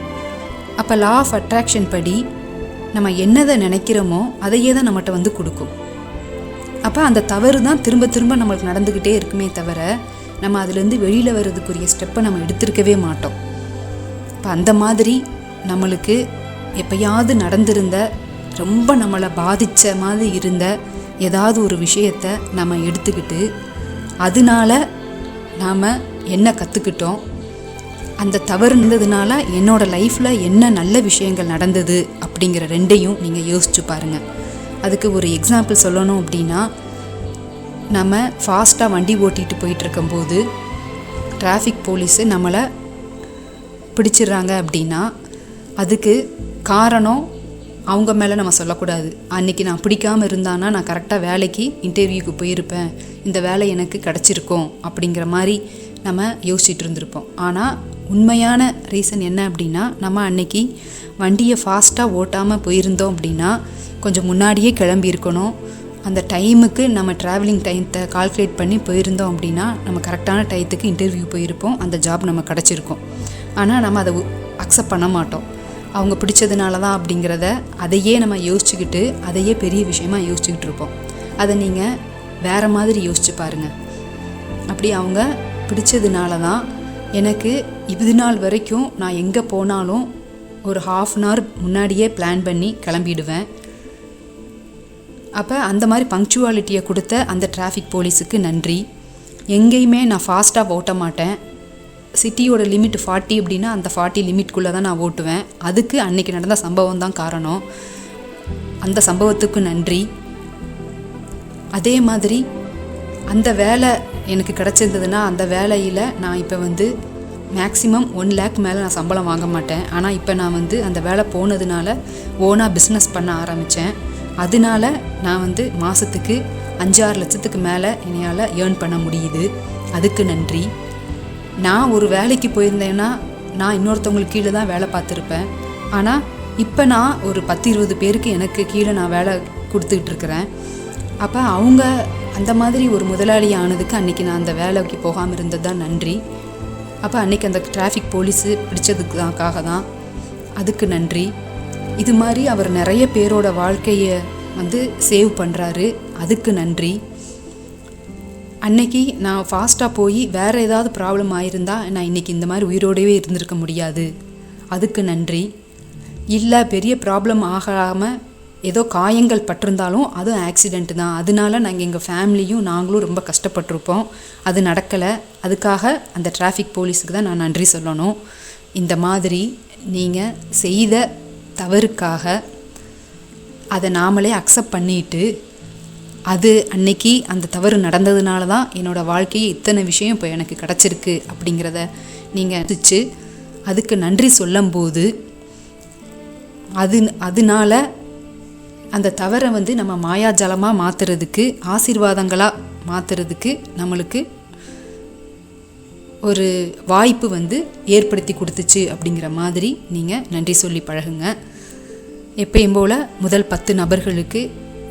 [SPEAKER 7] அப்போ லா ஆஃப் அட்ராக்ஷன் படி நம்ம என்னதை நினைக்கிறோமோ அதையே தான் நம்மகிட்ட கொடுக்கும். அப்போ அந்த தவறு தான் திரும்ப திரும்ப நம்மளுக்கு நடந்துக்கிட்டே இருக்குமே தவிர நம்ம அதுலேருந்து வெளியில் வர்றதுக்குரிய ஸ்டெப்பை நம்ம எடுத்திருக்கவே மாட்டோம். இப்போ அந்த மாதிரி நம்மளுக்கு எப்பயாவது நடந்திருந்த ரொம்ப நம்மளை பாதித்த மாதிரி இருந்த ஏதாவது ஒரு விஷயத்தை நம்ம எடுத்துக்கிட்டு அதனால நாம் என்ன கற்றுக்கிட்டோம், அந்த தவறு இருந்ததுனால என்னோடய லைஃப்பில் என்ன நல்ல விஷயங்கள் நடந்தது அப்படிங்கிற ரெண்டையும் நீங்கள் யோசிச்சு பாருங்கள். அதுக்கு ஒரு எக்ஸாம்பிள் சொல்லணும் அப்படின்னா, நம்ம ஃபாஸ்ட்டாக வண்டி ஓட்டிகிட்டு போயிட்டுருக்கும்போது டிராஃபிக் போலீஸு நம்மளை பிடிச்சிடுறாங்க அப்படின்னா அதுக்கு காரணம் அவங்க மேலே நம்ம சொல்லக்கூடாது. அன்றைக்கி நான் பிடிக்காமல் இருந்தானா நான் கரெக்டாக வேலைக்கு இன்டர்வியூக்கு போயிருப்பேன், இந்த வேலை எனக்கு கிடச்சிருக்கோம் அப்படிங்கிற மாதிரி நம்ம யோசிச்சுட்டு இருந்திருப்போம். ஆனால் உண்மையான ரீசன் என்ன அப்படின்னா, நம்ம அன்னைக்கு வண்டியை ஃபாஸ்ட்டாக ஓட்டாமல் போயிருந்தோம் அப்படின்னா கொஞ்சம் முன்னாடியே கிளம்பி இருக்கணும். அந்த டைமுக்கு நம்ம ட்ராவலிங் டைத்தை கால்குலேட் பண்ணி போயிருந்தோம் அப்படின்னா நம்ம கரெக்டான டயத்துக்கு இன்டர்வியூ போயிருப்போம், அந்த ஜாப் நம்ம கிடச்சிருக்கோம். ஆனால் நம்ம அதை அக்செப்ட் பண்ண மாட்டோம். அவங்க பிடிச்சதுனால தான் அப்படிங்கிறத அதையே நம்ம யோசிச்சுக்கிட்டு அதையே பெரிய விஷயமா யோசிச்சுக்கிட்டு இருப்போம். அதை நீங்கள் வேறு மாதிரி யோசிச்சு பாருங்கள். அப்படி அவங்க பிடிச்சதுனால தான் எனக்கு இது நாள் வரைக்கும் நான் எங்கே போனாலும் ஒரு 1/2 அன் ஹவர் முன்னாடியே பிளான் பண்ணி கிளம்பிடுவேன். அப்போ அந்த மாதிரி பங்க்சுவாலிட்டியை கொடுத்த அந்த டிராஃபிக் போலீஸுக்கு நன்றி. எங்கேயுமே நான் ஃபாஸ்ட்டாக ஓட்ட மாட்டேன். சிட்டியோட லிமிட் 40 அப்படின்னா அந்த 40 லிமிட்குள்ளே தான் நான் ஓட்டுவேன். அதுக்கு அன்றைக்கி நடந்த சம்பவம் தான் காரணம். அந்த சம்பவத்துக்கு நன்றி. அதே மாதிரி அந்த வேலை எனக்கு கிடச்சிருந்ததுன்னா அந்த வேலையில் நான் இப்போ மேக்ஸிமம் 1 லேக் மேலே நான் சம்பளம் வாங்க மாட்டேன். ஆனால் இப்போ நான் அந்த வேலை போனதுனால ஓனாக பிஸ்னஸ் பண்ண ஆரம்பித்தேன். அதனால நான் மாதத்துக்கு 5-6 லட்சத்துக்கு மேலே என்னையால் ஏர்ன் பண்ண முடியுது. அதுக்கு நன்றி. நான் ஒரு வேலைக்கு போயிருந்தேன்னா நான் இன்னொருத்தவங்களுக்கு கீழே தான் வேலை பார்த்துருப்பேன். ஆனால் இப்போ நான் ஒரு 10-20 பேருக்கு எனக்கு கீழே நான் வேலை கொடுத்துக்கிட்டு இருக்கிறேன். அப்போ அவங்க அந்த மாதிரி ஒரு முதலாளி ஆனதுக்கு அன்றைக்கி நான் அந்த வேலைக்கு போகாமல் இருந்தது தான் நன்றி. அப்போ அன்றைக்கி அந்த டிராஃபிக் போலீஸு பிடிச்சதுக்காக தான், அதுக்கு நன்றி. இது மாதிரி அவர் நிறைய பேரோட வாழ்க்கையை சேவ் பண்ணுறாரு, அதுக்கு நன்றி. அன்னைக்கு நான் ஃபாஸ்ட்டாக போய் வேறு ஏதாவது ப்ராப்ளம் ஆகியிருந்தால் நான் இன்றைக்கி இந்த மாதிரி உயிரோடவே இருந்திருக்க முடியாது, அதுக்கு நன்றி. இல்லை பெரிய ப்ராப்ளம் ஆகாமல் ஏதோ காயங்கள் பட்டிருந்தாலும் அதுவும் ஆக்சிடெண்ட்டு தான், அதனால நாங்கள் எங்கள் ஃபேமிலியும் நாங்களும் ரொம்ப கஷ்டப்பட்டிருப்போம், அது நடக்கலை. அதுக்காக அந்த டிராஃபிக் போலீஸுக்கு தான் நான் நன்றி சொல்லணும். இந்த மாதிரி நீங்கள் செய்த தவறுக்காக அதை நாமளே அக்செப்ட் பண்ணிட்டு, அது அன்னைக்கு அந்த தவறு நடந்ததுனால தான் என்னோடய வாழ்க்கையை இத்தனை விஷயம் இப்போ எனக்கு கிடச்சிருக்கு அப்படிங்கிறத நீங்கள் நினச்சி அதுக்கு நன்றி சொல்லும்போது அதனால அந்த தவறை நம்ம மாயாஜலமாக மாற்றுறதுக்கு, ஆசீர்வாதங்களாக மாற்றுறதுக்கு நம்மளுக்கு ஒரு வாய்ப்பு ஏற்படுத்தி கொடுத்துச்சு அப்படிங்கிற மாதிரி நீங்கள் நன்றி சொல்லி பழகுங்க. எப்பயும் போல் முதல் 10 நபர்களுக்கு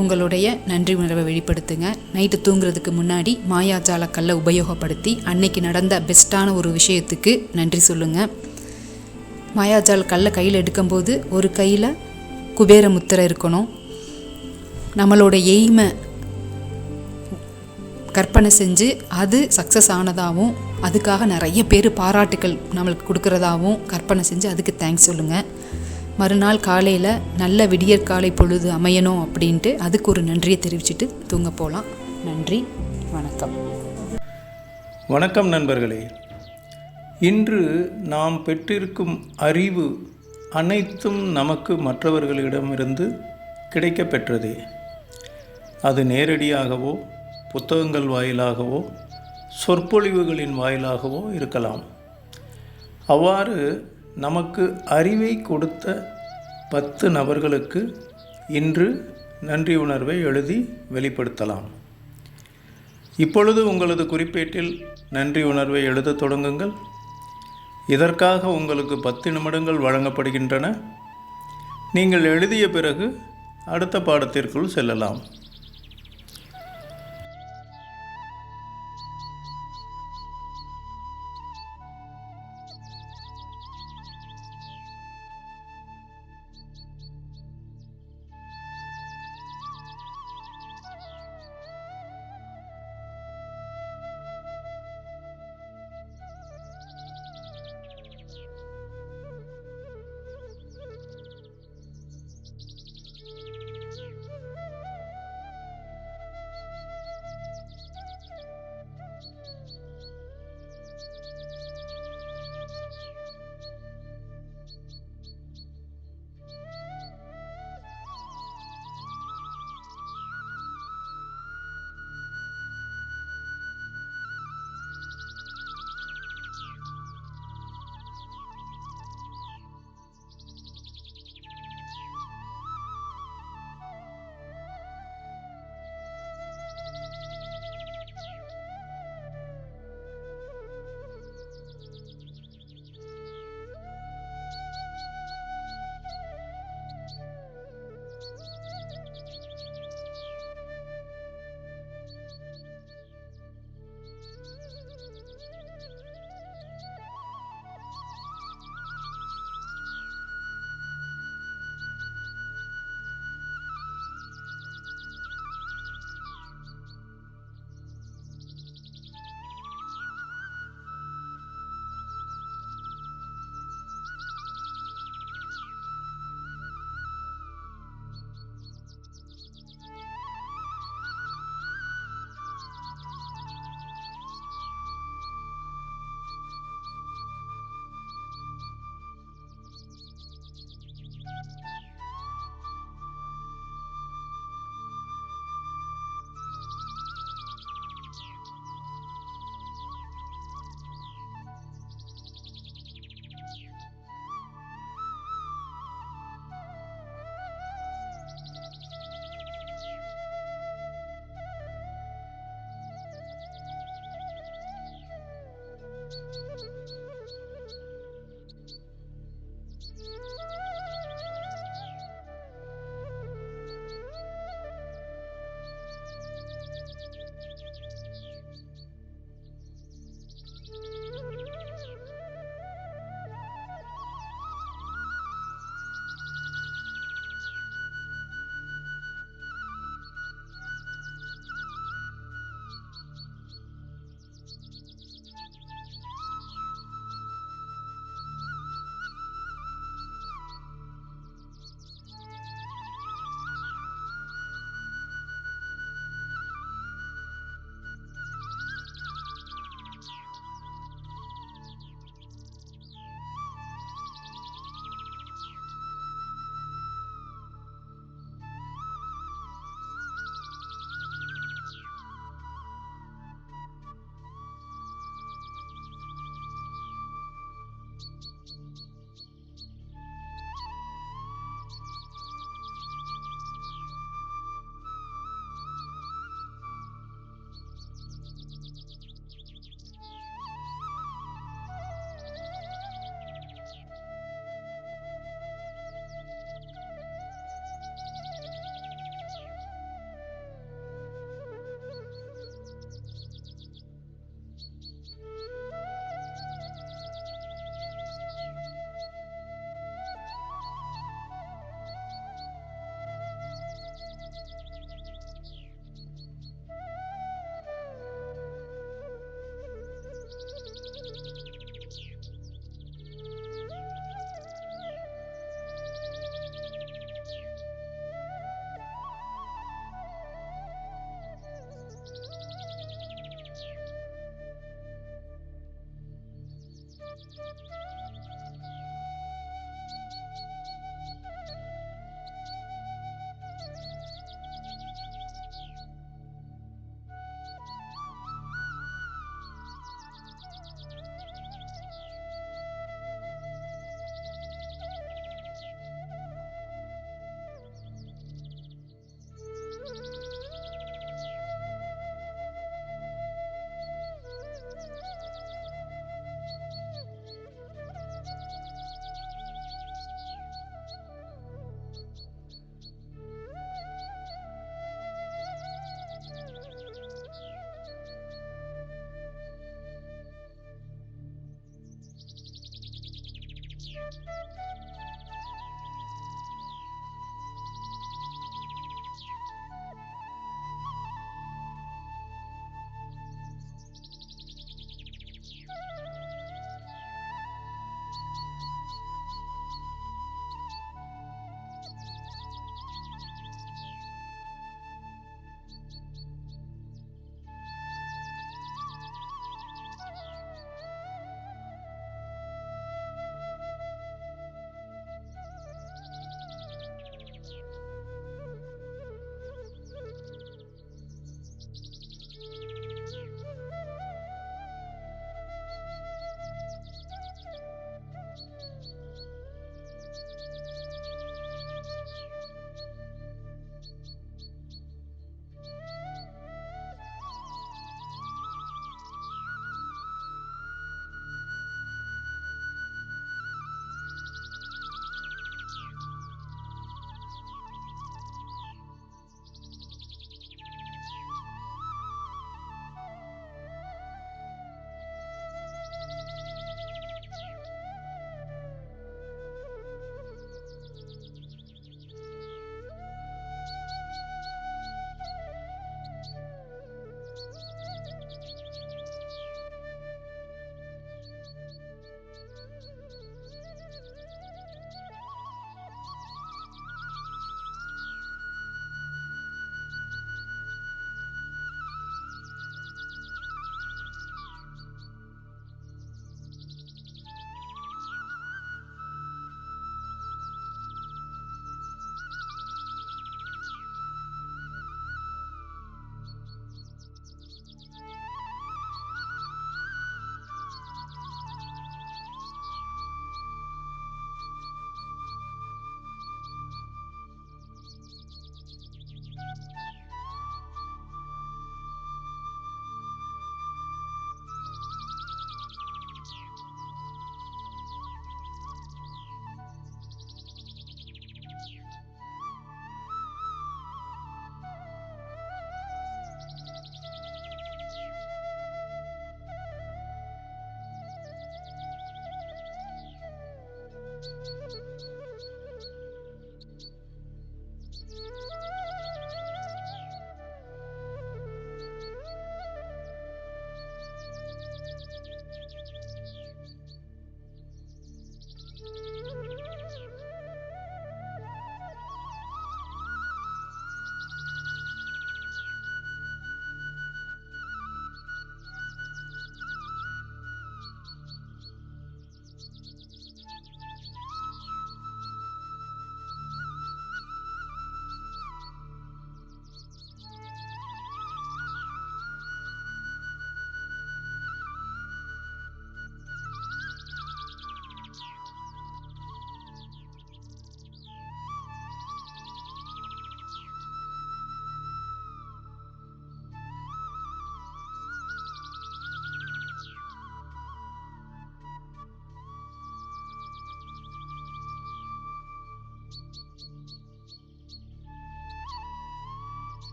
[SPEAKER 7] உங்களுடைய நன்றி உணர்வை வெளிப்படுத்துங்க. நைட்டு தூங்குறதுக்கு முன்னாடி மாயாஜால கல்லை உபயோகப்படுத்தி அன்னைக்கு நடந்த பெஸ்ட்டான ஒரு விஷயத்துக்கு நன்றி சொல்லுங்கள். மாயாஜால கல்லை கையில் எடுக்கும்போது ஒரு கையில் குபேர முத்திரை இருக்கணும். நம்மளோட எய்மை கற்பனை செஞ்சு அது சக்ஸஸ் ஆனதாகவும் அதுக்காக நிறைய பேர் பாராட்டுக்கள் நம்மளுக்கு கொடுக்குறதாகவும் கற்பனை செஞ்சு அதுக்கு தேங்க்ஸ் சொல்லுங்கள். மறுநாள் காலையில் நல்ல விடியற்காலை பொழுது அமையணும் அப்படின்ட்டு அதுக்கு ஒரு நன்றியை தெரிவிச்சுட்டு தூங்க போகலாம். நன்றி, வணக்கம்.
[SPEAKER 1] வணக்கம் நண்பர்களே. இன்று நாம் பெற்றிருக்கும் அறிவு அனைத்தும் நமக்கு மற்றவர்களிடமிருந்து கிடைக்க பெற்றதே. அது நேரடியாகவோ புத்தகங்கள் வாயிலாகவோ சொற்பொழிவுகளின் வாயிலாகவோ இருக்கலாம். அவ்வாறு நமக்கு அறிவை கொடுத்த 10 நபர்களுக்கு இன்று நன்றி உணர்வை எழுதி வெளிப்படுத்தலாம். இப்பொழுது உங்களது குறிப்பேட்டில் நன்றி உணர்வை எழுத தொடங்குங்கள். இதற்காக உங்களுக்கு 10 நிமிடங்கள் வழங்கப்படுகின்றன. நீங்கள் எழுதிய பிறகு அடுத்த பாடத்திற்குள் செல்லலாம்.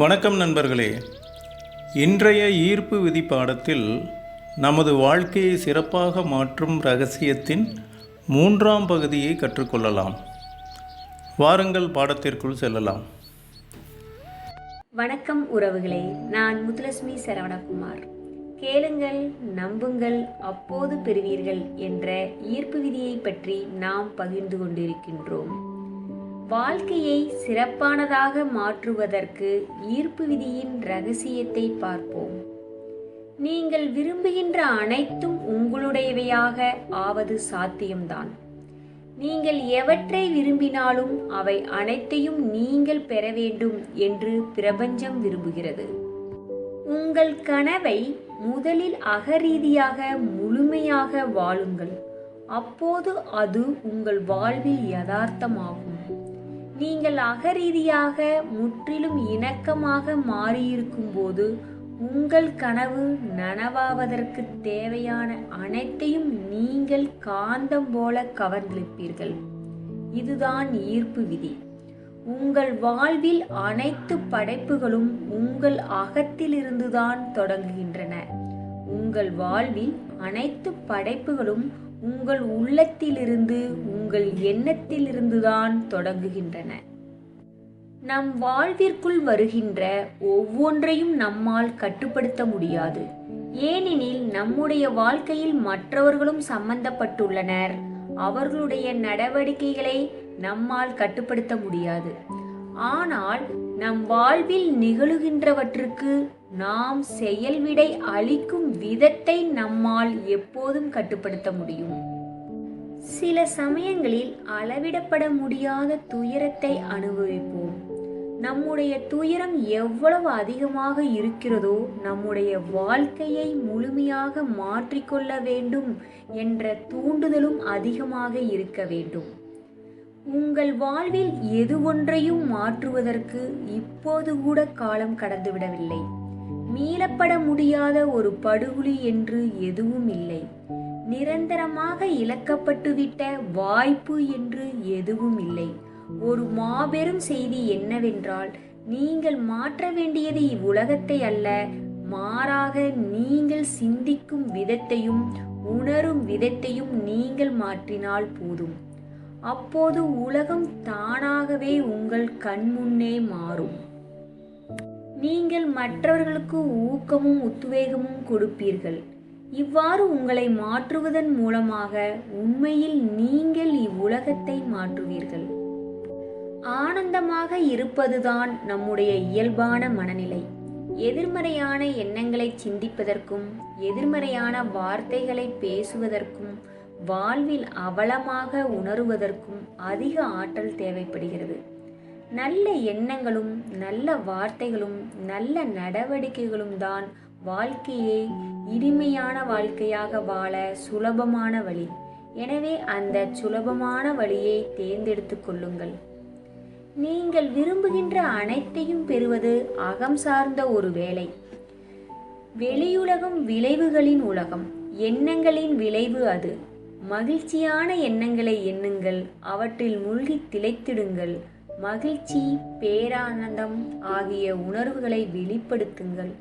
[SPEAKER 1] வணக்கம் நண்பர்களே. இன்றைய ஈர்ப்பு விதி பாடத்தில் நமது வாழ்க்கையை சிறப்பாக மாற்றும் ரகசியத்தின் 3ஆம் பகுதியை கற்றுக்கொள்ளலாம். வாருங்கள் பாடத்திற்குள் செல்லலாம்.
[SPEAKER 8] வணக்கம் உறவுகளே, நான் முத்துலட்சுமி சரவணகுமார். கேளுங்கள், நம்புங்கள், அப்போது பெறுவீர்கள் என்ற ஈர்ப்பு விதியை பற்றி நாம் பகிர்ந்து கொண்டிருக்கின்றோம். வாழ்க்கையை சிறப்பானதாக மாற்றுவதற்கு ஈர்ப்பு விதியின் ரகசியத்தை பார்ப்போம். நீங்கள் விரும்புகின்ற அனைத்தும் உங்களுடையவையாக ஆவது சாத்தியம்தான். நீங்கள் எவற்றை விரும்பினாலும் அவை அனைத்தையும் நீங்கள் பெற வேண்டும் என்று பிரபஞ்சம் விரும்புகிறது. உங்கள் கனவை முதலில் அகரீதியாக முழுமையாக வாழுங்கள். அப்போது அது உங்கள் வாழ்வில் யதார்த்தமாகும். நீங்கள் அகரீதியாக முற்றிலும் இணக்கமாக மாறியிருக்கும் போது உங்கள் கனவு நனவாவதற்கு தேவையான அனைத்தையும் நீங்கள் காந்தம் போல கவர்ந்திருப்பீர்கள். இதுதான் ஈர்ப்பு விதி. உங்கள் வாழ்வில் அனைத்து படைப்புகளும் உங்கள் அகத்திலிருந்துதான் தொடங்குகின்றன. உங்கள் வாழ்வில் அனைத்து படைப்புகளும் உங்கள் உள்ளத்திலிருந்து, உங்கள் எண்ணத்திலிருந்துதான் தொடங்குகின்றன. நம் வாழ்விற்குள் வருகின்ற ஒவ்வொன்றையும் நம்மால் கட்டுப்படுத்த முடியாது. ஏனெனில் நம்முடைய வாழ்க்கையில் மற்றவர்களும் சம்பந்தப்பட்டுள்ளனர். அவர்களுடைய நடவடிக்கைகளை நம்மால் கட்டுப்படுத்த முடியாது. ஆனால் நம் வாழ்வில் நிகழுகின்றவற்றுக்கு நாம் செயல்விடை அளிக்கும் விதத்தை நம்மால் எப்போதும் கட்டுப்படுத்த முடியும். சில சமயங்களில் அளவிடப்பட முடியாத துயரத்தை அனுபவிப்போம். நம்முடைய துயரம் எவ்வளவு அதிகமாக இருக்கிறதோ நம்முடைய வாழ்க்கையை முழுமையாக மாற்றிக்கொள்ள வேண்டும் என்ற தூண்டுதலும் அதிகமாக இருக்க வேண்டும். உங்கள் வாழ்வில் எது ஒன்றையும் மாற்றுவதற்கு இப்போது கூட காலம் கடந்துவிடவில்லை. மீளப்பட முடியாத ஒரு படுகொலி என்று எதுவும் இல்லை. நிரந்தரமாக இழக்கப்பட்டுவிட்ட வாய்ப்பு என்று எதுவும் இல்லை. ஒரு மாபெரும் செய்தி என்னவென்றால், நீங்கள் மாற்ற வேண்டியது இவ்வுலகத்தை அல்ல, மாறாக நீங்கள் சிந்திக்கும் விதத்தையும் உணரும் விதத்தையும் நீங்கள் மாற்றினால் போதும். அப்போது உலகம் தானாகவே உங்கள் கண்முன்னே மாறும். நீங்கள் மற்றவர்களுக்கு ஊக்கமும் உத்வேகமும் கொடுப்பீர்கள். இவ்வாறு உங்களை மாற்றுவதன் மூலமாக உண்மையில் நீங்கள் இவ்வுலகத்தை மாற்றுவீர்கள். ஆனந்தமாக இருப்பதுதான் நம்முடைய இயல்பான மனநிலை. எதிர்மறையான எண்ணங்களை சிந்திப்பதற்கும் எதிர்மறையான வார்த்தைகளை பேசுவதற்கும் வாழ்வில் அவலமாக உணருவதற்கும் அதிக ஆற்றல் தேவைப்படுகிறது. நல்ல எண்ணங்களும் நல்ல வார்த்தைகளும் நல்ல நடவடிக்கைகளும் தான் வாழ்க்கையை இனிமையான வாழ்க்கையாக வாழ சுலபமான வழி. எனவே அந்த சுலபமான வழியை தேர்ந்தெடுத்து கொள்ளுங்கள். நீங்கள் விரும்புகின்ற அனைத்தையும் பெறுவது அகம் சார்ந்த ஒரு வேலை. வெளியுலகம் விளைவுகளின் உலகம், எண்ணங்களின் விளைவு அது. மகிழ்ச்சியான எண்ணங்களை எண்ணுங்கள், அவற்றில் மூழ்கி திளைத்திடுங்கள். மகிழ்ச்சி, பேரானந்தம் ஆகிய உணர்வுகளை வெளிப்படுத்துங்கள்.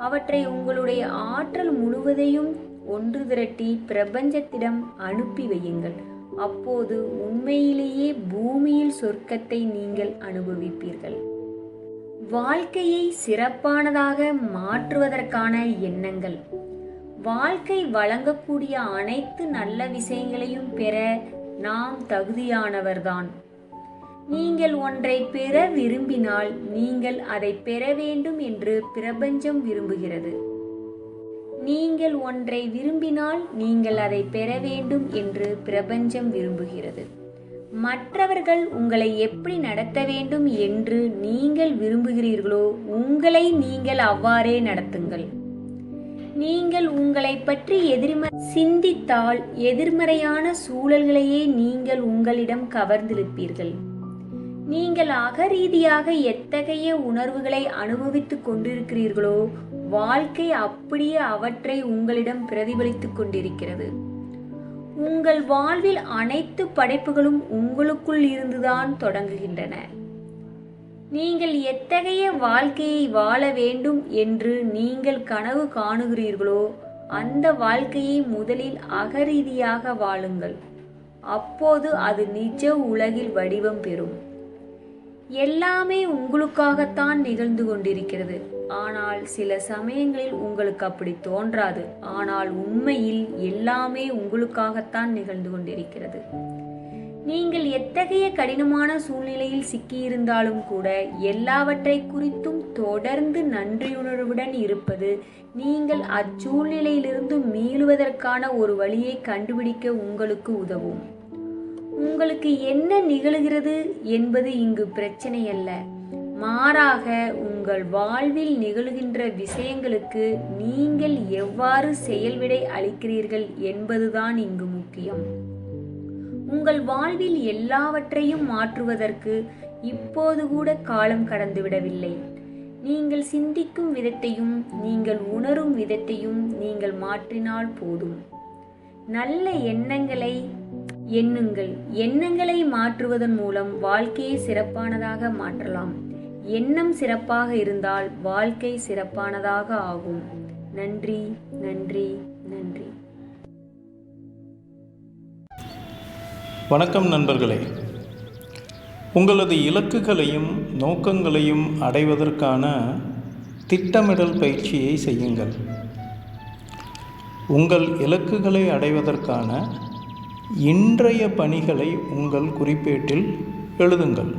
[SPEAKER 8] அவற்றை உங்களுடைய ஆற்றல் முழுவதையும் ஒன்று திரட்டி பிரபஞ்சத்திடம் அனுப்பி வையுங்கள். அப்போது உண்மையிலேயே பூமியில் சொர்க்கத்தை நீங்கள் அனுபவிப்பீர்கள். வாழ்க்கையை சிறப்பானதாக மாற்றுவதற்கான எண்ணங்கள். வாழ்க்கை வழங்கக்கூடிய அனைத்து நல்ல விஷயங்களையும் பெற நாம் தகுதியானவர்தான். நீங்கள் ஒன்றை பெற விரும்பினால் நீங்கள் அதை பெற வேண்டும் என்று பிரபஞ்சம் விரும்புகிறது. நீங்கள் ஒன்றை விரும்பினால் நீங்கள் அதை பெற வேண்டும் என்று பிரபஞ்சம் விரும்புகிறது. மற்றவர்கள் உங்களை எப்படி நடத்த வேண்டும் என்று நீங்கள் விரும்புகிறீர்களோ உங்களை நீங்கள் அவ்வாறே நடத்துங்கள். நீங்கள் உங்களை பற்றி சிந்தித்தால் எதிர்மறையான சூழல்களையே நீங்கள் உங்களிடம் கவர்ந்திருப்பீர்கள். நீங்கள் அகரீதியாக எத்தகைய உணர்வுகளை அனுபவித்துக் கொண்டிருக்கிறீர்களோ வாழ்க்கை அப்படியே அவற்றை உங்களிடம் பிரதிபலித்துக் கொண்டிருக்கிறது. உங்கள் வாழ்வில் அனைத்து படைப்புகளும் உங்களுக்குள் இருந்துதான் தொடங்குகின்றன. நீங்கள் எத்தகைய வாழ்க்கையை வாழ வேண்டும் என்று நீங்கள் கனவு காணுகிறீர்களோ அந்த வாழ்க்கையை முதலில் அகரீதியாக வாழுங்கள். அப்போது அது நிஜ உலகில் வடிவம் பெறும். எல்லாமே உங்களுக்காகத்தான் நிகழ்ந்து கொண்டிருக்கிறது. ஆனால் சில சமயங்களில் உங்களுக்கு அப்படி தோன்றாது. ஆனால் உண்மையில் எல்லாமே உங்களுக்காகத்தான் நிகழ்ந்து கொண்டிருக்கிறது. நீங்கள் எத்தகைய கடினமான சூழ்நிலையில் சிக்கியிருந்தாலும் கூட எல்லாவற்றை குறித்தும் தொடர்ந்து நன்றியுணர்வுடன் இருப்பது நீங்கள் அச்சூழ்நிலையிலிருந்து மீளுவதற்கான ஒரு வழியை கண்டுபிடிக்க உங்களுக்கு உதவும். உங்களுக்கு என்ன நிகழ்கிறது என்பது இங்கு பிரச்சனை அல்ல. மாறாக உங்கள் வாழ்வில் நிகழ்கின்ற விஷயங்களுக்கு நீங்கள் எவ்வாறு செயல்விடை அளிக்கிறீர்கள் என்பதுதான் இங்கு முக்கியம். உங்கள் வாழ்வில் எல்லாவற்றையும் மாற்றுவதற்கு இப்போது கூட காலம் கடந்துவிடவில்லை. நீங்கள் சிந்திக்கும் விதத்தையும் நீங்கள் உணரும் விதத்தையும் நீங்கள் மாற்றினால் போதும். நல்ல எண்ணங்களை எண்ணுங்கள். எண்ணங்களை மாற்றுவதன் மூலம் வாழ்க்கையை சிறப்பானதாக மாற்றலாம். எண்ணம் சிறப்பாக இருந்தால் வாழ்க்கை சிறப்பானதாக ஆகும். நன்றி, நன்றி, நன்றி.
[SPEAKER 1] வணக்கம் நண்பர்களே. உங்களது இலக்குகளையும் நோக்கங்களையும் அடைவதற்கான திட்டமிடல் பயிற்சியை செய்யுங்கள். உங்கள் இலக்குகளை அடைவதற்கான இன்றைய பணிகளை உங்கள் குறிப்பேட்டில் எழுதுங்கள்.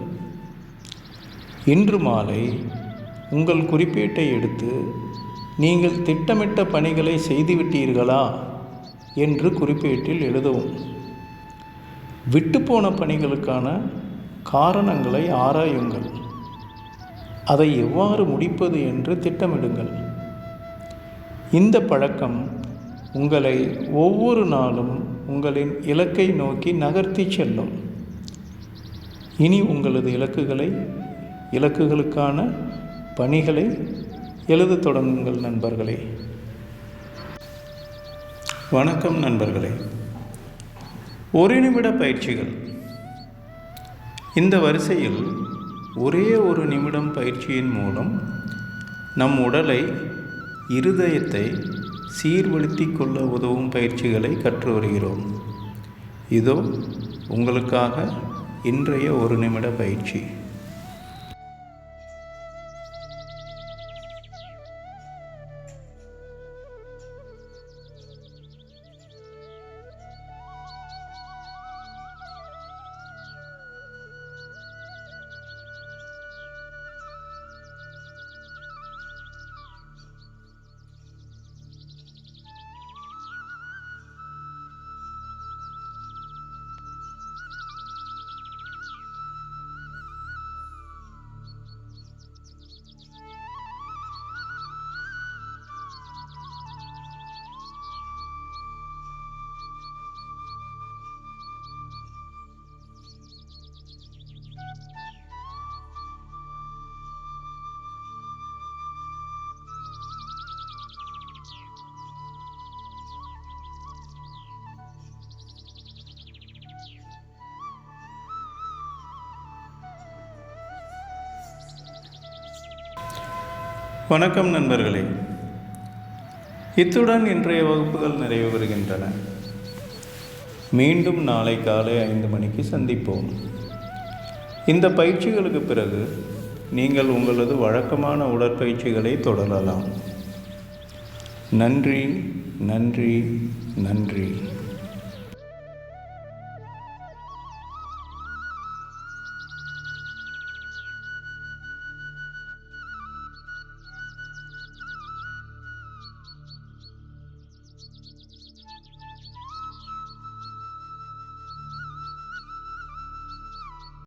[SPEAKER 1] இன்று மாலை உங்கள் குறிப்பேட்டை எடுத்து நீங்கள் திட்டமிட்ட பணிகளை செய்துவிட்டீர்களா என்று குறிப்பேட்டில் எழுதவும். விட்டுப்போன பணிகளுக்கான காரணங்களை ஆராயுங்கள். அதை எவ்வாறு முடிப்பது என்று திட்டமிடுங்கள். இந்த பழக்கம் உங்களை ஒவ்வொரு நாளும் உங்களின் இலக்கை நோக்கி நகர்த்தி செல்லும். இனி உங்களது இலக்குகளுக்கான பணிகளை எழுதத் தொடங்குங்கள் நண்பர்களே. வணக்கம் நண்பர்களே. ஒரு நிமிட பயிற்சிகள். இந்த வரிசையில் ஒரே ஒரு நிமிடம் பயிற்சியின் மூலம் நம் உடலை, இருதயத்தை, சீர்படுத்திக் கொள்ள உதவும் பயிற்சிகளை கற்று வருகிறோம். இதோ உங்களுக்காக இன்றைய 1 நிமிட பயிற்சி. வணக்கம் நண்பர்களே, இத்துடன் இன்றைய வகுப்புகள் நிறைவு பெறுகின்றன. மீண்டும் நாளை காலை 5 மணிக்கு சந்திப்போம். இந்த பயிற்சிகளுக்கு பிறகு நீங்கள் உங்களது வழக்கமான உடற்பயிற்சிகளை தொடரலாம். நன்றி, நன்றி, நன்றி.